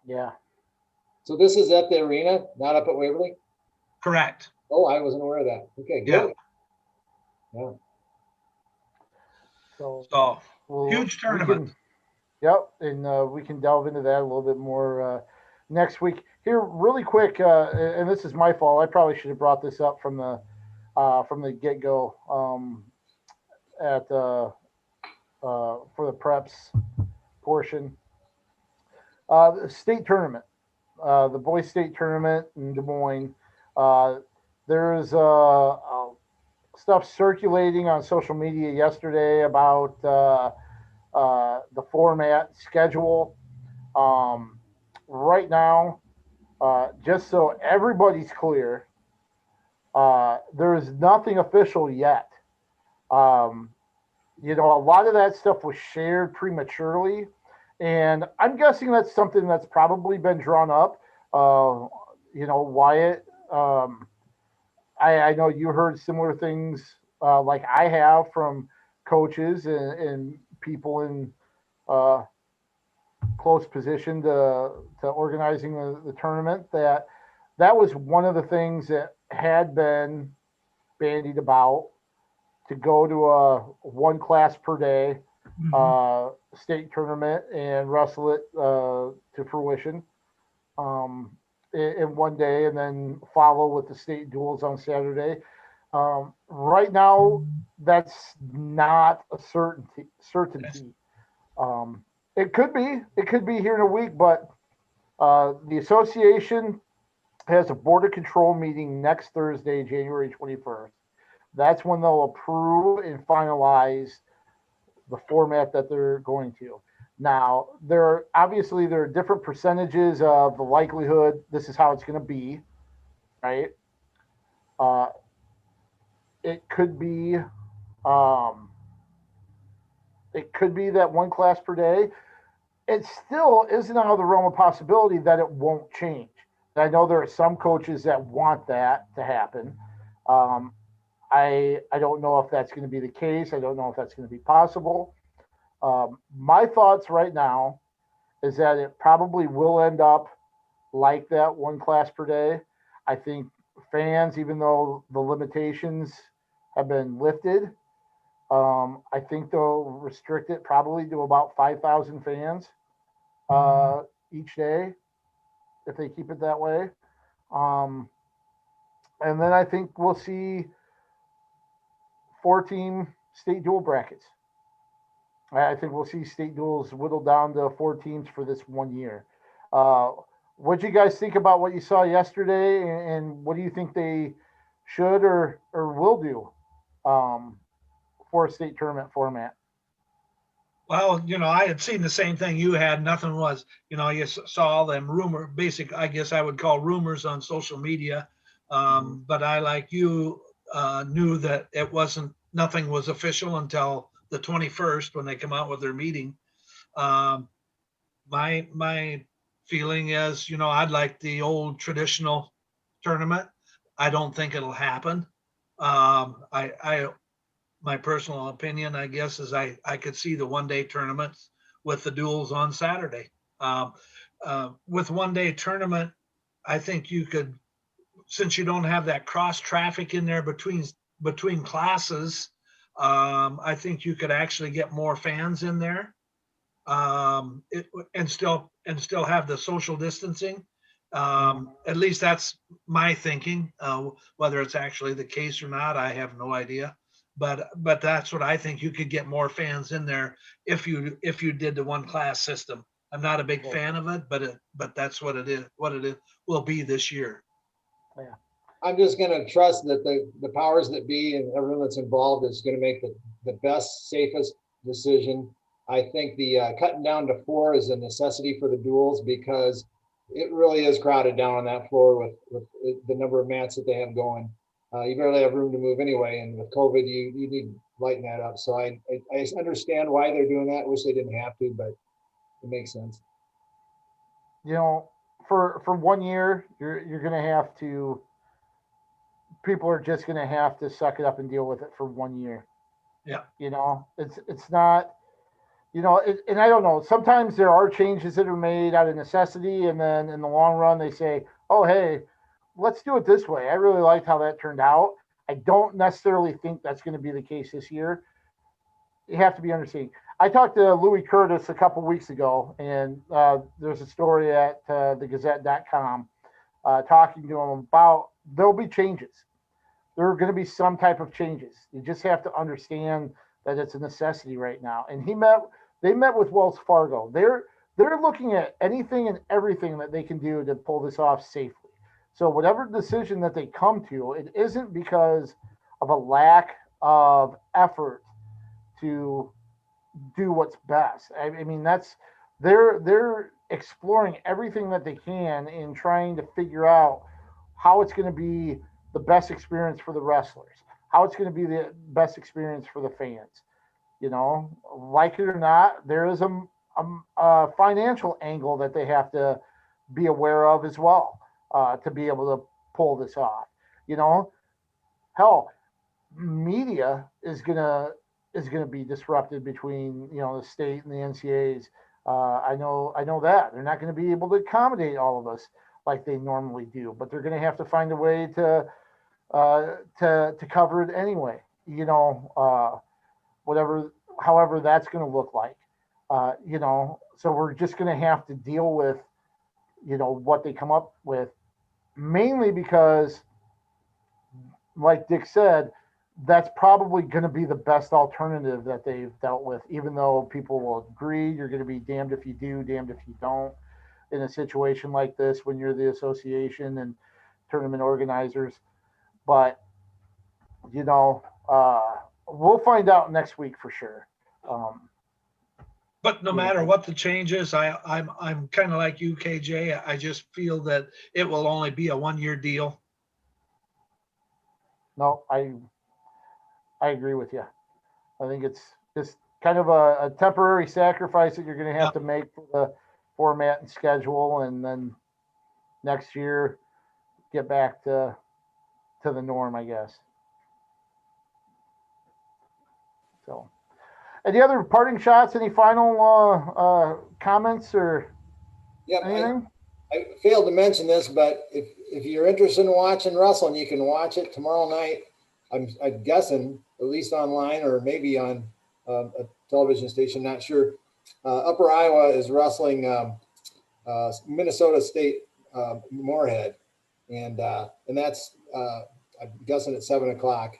Yeah. So this is at the arena, not up at Waverly? Correct. Oh, I wasn't aware of that. Okay, Yeah. good. Yeah. So huge tournament. Yep, and we can delve into that a little bit more next week. Here, really quick, and this is my fault. I probably should have brought this up from the get go at for the preps portion. The state tournament, the boys' state tournament in Des Moines. There's stuff circulating on social media yesterday about the format schedule. Right now, just so everybody's clear, there is nothing official yet. A lot of that stuff was shared prematurely, and I'm guessing that's something that's probably been drawn up. Wyatt, I know you heard similar things like I have from coaches and people in close position to organizing the tournament. That was one of the things that had been bandied about, to go to a one class per day state tournament and wrestle it to fruition in one day, and then follow with the state duels on Saturday. Right now, that's not a certainty. It could be here in a week, but the association has a board of control meeting next Thursday, January 21st. That's when they'll approve and finalize the format that they're going to. Now, there are different percentages of the likelihood this is how it's going to be, right? It could be that one class per day. It still isn't out of the realm of possibility that it won't change. I know there are some coaches that want that to happen. I don't know if that's going to be the case. I don't know if that's going to be possible. My thoughts right now is that it probably will end up like that one class per day. I think fans, even though the limitations have been lifted, I think they'll restrict it probably to about 5,000 fans each day if they keep it that way. And then I think we'll see 4-team state duel brackets. I think we'll see state duels whittled down to 4 teams for this 1 year. What do you guys think about what you saw yesterday, and what do you think they should or will do for a state tournament format? Well, I had seen the same thing you had. Nothing was, you saw all them I guess I would call rumors on social media. But I, like you, knew that nothing was official until the 21st when they come out with their meeting. My feeling is, I'd like the old traditional tournament. I don't think it'll happen. My personal opinion, I guess, is I could see the one-day tournaments with the duels on Saturday. With one-day tournament, I think you could, since you don't have that cross traffic in there between classes, I think you could actually get more fans in there, and still have the social distancing. At least that's my thinking. Whether it's actually the case or not, I have no idea. But that's what I think. You could get more fans in there if you did the one class system. I'm not a big fan of it, but that's what it is. What it will be this year. Yeah. I'm just going to trust that the powers that be and everyone that's involved is going to make the best, safest decision. I think the cutting down to 4 is a necessity for the duels, because it really is crowded down on that floor with the number of mats that they have going. You barely have room to move anyway, and with COVID, you need to lighten that up. So I understand why they're doing that. I wish they didn't have to, but it makes sense. For 1 year, you're going to have to. People are just going to have to suck it up and deal with it for 1 year. Yeah. It's not. and I don't know, sometimes there are changes that are made out of necessity, and then in the long run they say, oh, hey, let's do it this way. I really liked how that turned out. I don't necessarily think that's going to be the case this year. You have to be understanding. I talked to Louis Curtis a couple weeks ago, and there's a story at the Gazette.com talking to him about there'll be changes. There are going to be some type of changes. You just have to understand that it's a necessity right now. And they met with Wells Fargo. They're looking at anything and everything that they can do to pull this off safely. So whatever decision that they come to, it isn't because of a lack of effort to do what's best. I mean, they're exploring everything that they can in trying to figure out how it's going to be the best experience for the wrestlers, how it's going to be the best experience for the fans. Like it or not, there is a financial angle that they have to be aware of as well to be able to pull this off. Hell, media is gonna be disrupted between the state and the NCAAs. I know that they're not going to be able to accommodate all of us like they normally do, but they're going to have to find a way to cover it anyway. However that's going to look like. So we're just going to have to deal with what they come up with, mainly because, like Dick said, that's probably going to be the best alternative that they've dealt with, even though people will agree you're going to be damned if you do, damned if you don't in a situation like this when you're the association and tournament organizers. But, we'll find out next week for sure. But no matter what the changes, I'm kind of like you, KJ. I just feel that it will only be a 1-year deal. No, I agree with you. I think it's just kind of a temporary sacrifice that you're going to have to make for the format and schedule, and then next year get back to the norm, I guess. So, any other parting shots? Any final comments or anything? I failed to mention this, but if you're interested in watching wrestling, you can watch it tomorrow night. I'm guessing at least online or maybe on a television station, not sure. Upper Iowa is wrestling Minnesota State Moorhead, and that's I'm guessing at 7:00.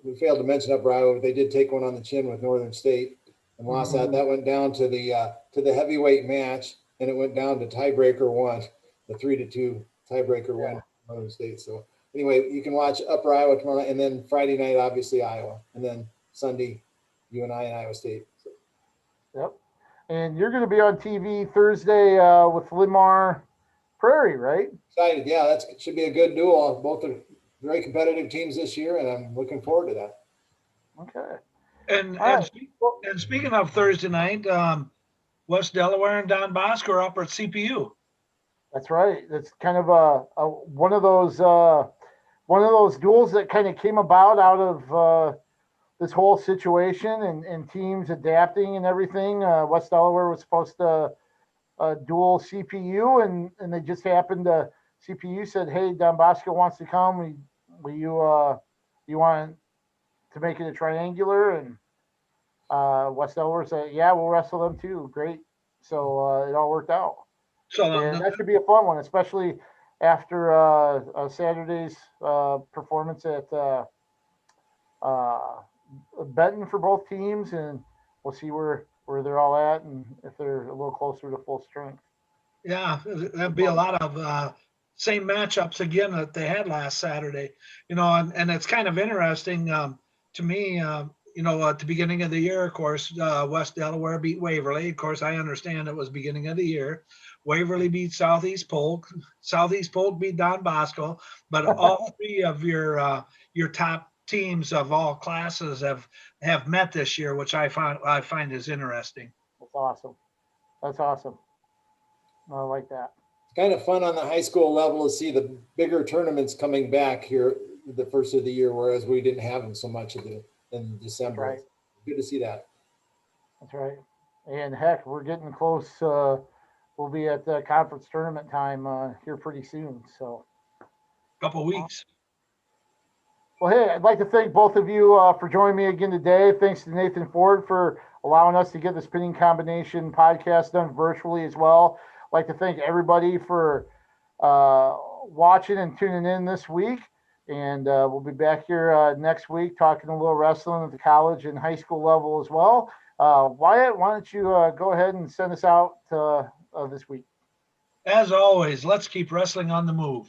We failed to mention Upper Iowa, but they did take one on the chin with Northern State and lost that. That went down to the heavyweight match, and it went down to tiebreaker 1, the 3-2 tiebreaker win for Northern State. So anyway, you can watch Upper Iowa tomorrow night, and then Friday night, obviously Iowa, and then Sunday, UNI and Iowa State. So. Yep. And you're going to be on TV Thursday with Limar Prairie, right? Excited. Yeah, that should be a good duel. Both are very competitive teams this year, and I'm looking forward to that. Okay. And speaking of Thursday night, West Delaware and Don Bosco are up at CPU. That's right. That's kind of one of those duels that kind of came about out of this whole situation and teams adapting and everything. West Delaware was supposed to duel CPU, and they just happened to. CPU said, "Hey, Don Bosco wants to come. You want to make it a triangular?" And West Delaware said, "Yeah, we'll wrestle them too." Great. So it all worked out. So and that should be a fun one, especially after Saturday's performance at Benton for both teams, and we'll see where they're all at and if they're a little closer to full strength. Yeah, that'd be a lot of same matchups again that they had last Saturday, and it's kind of interesting to me. At the beginning of the year, of course, West Delaware beat Waverly. Of course, I understand it was beginning of the year. Waverly beat Southeast Polk. Southeast Polk beat Don Bosco. But all three of your top teams of all classes have met this year, which I find is interesting. That's awesome. That's awesome. I like that. It's kind of fun on the high school level to see the bigger tournaments coming back here the first of the year, whereas we didn't have them so much in December. Right. Good to see that. That's right. And heck, we're getting close. We'll be at the conference tournament time here pretty soon. So, Couple weeks. well, hey, I'd like to thank both of you for joining me again today. Thanks to Nathan Ford for allowing us to get the Spinning Combination podcast done virtually as well. I'd like to thank everybody for watching and tuning in this week. And we'll be back here next week talking a little wrestling at the college and high school level as well. Wyatt, why don't you go ahead and send us out this week? As always, let's keep wrestling on the move.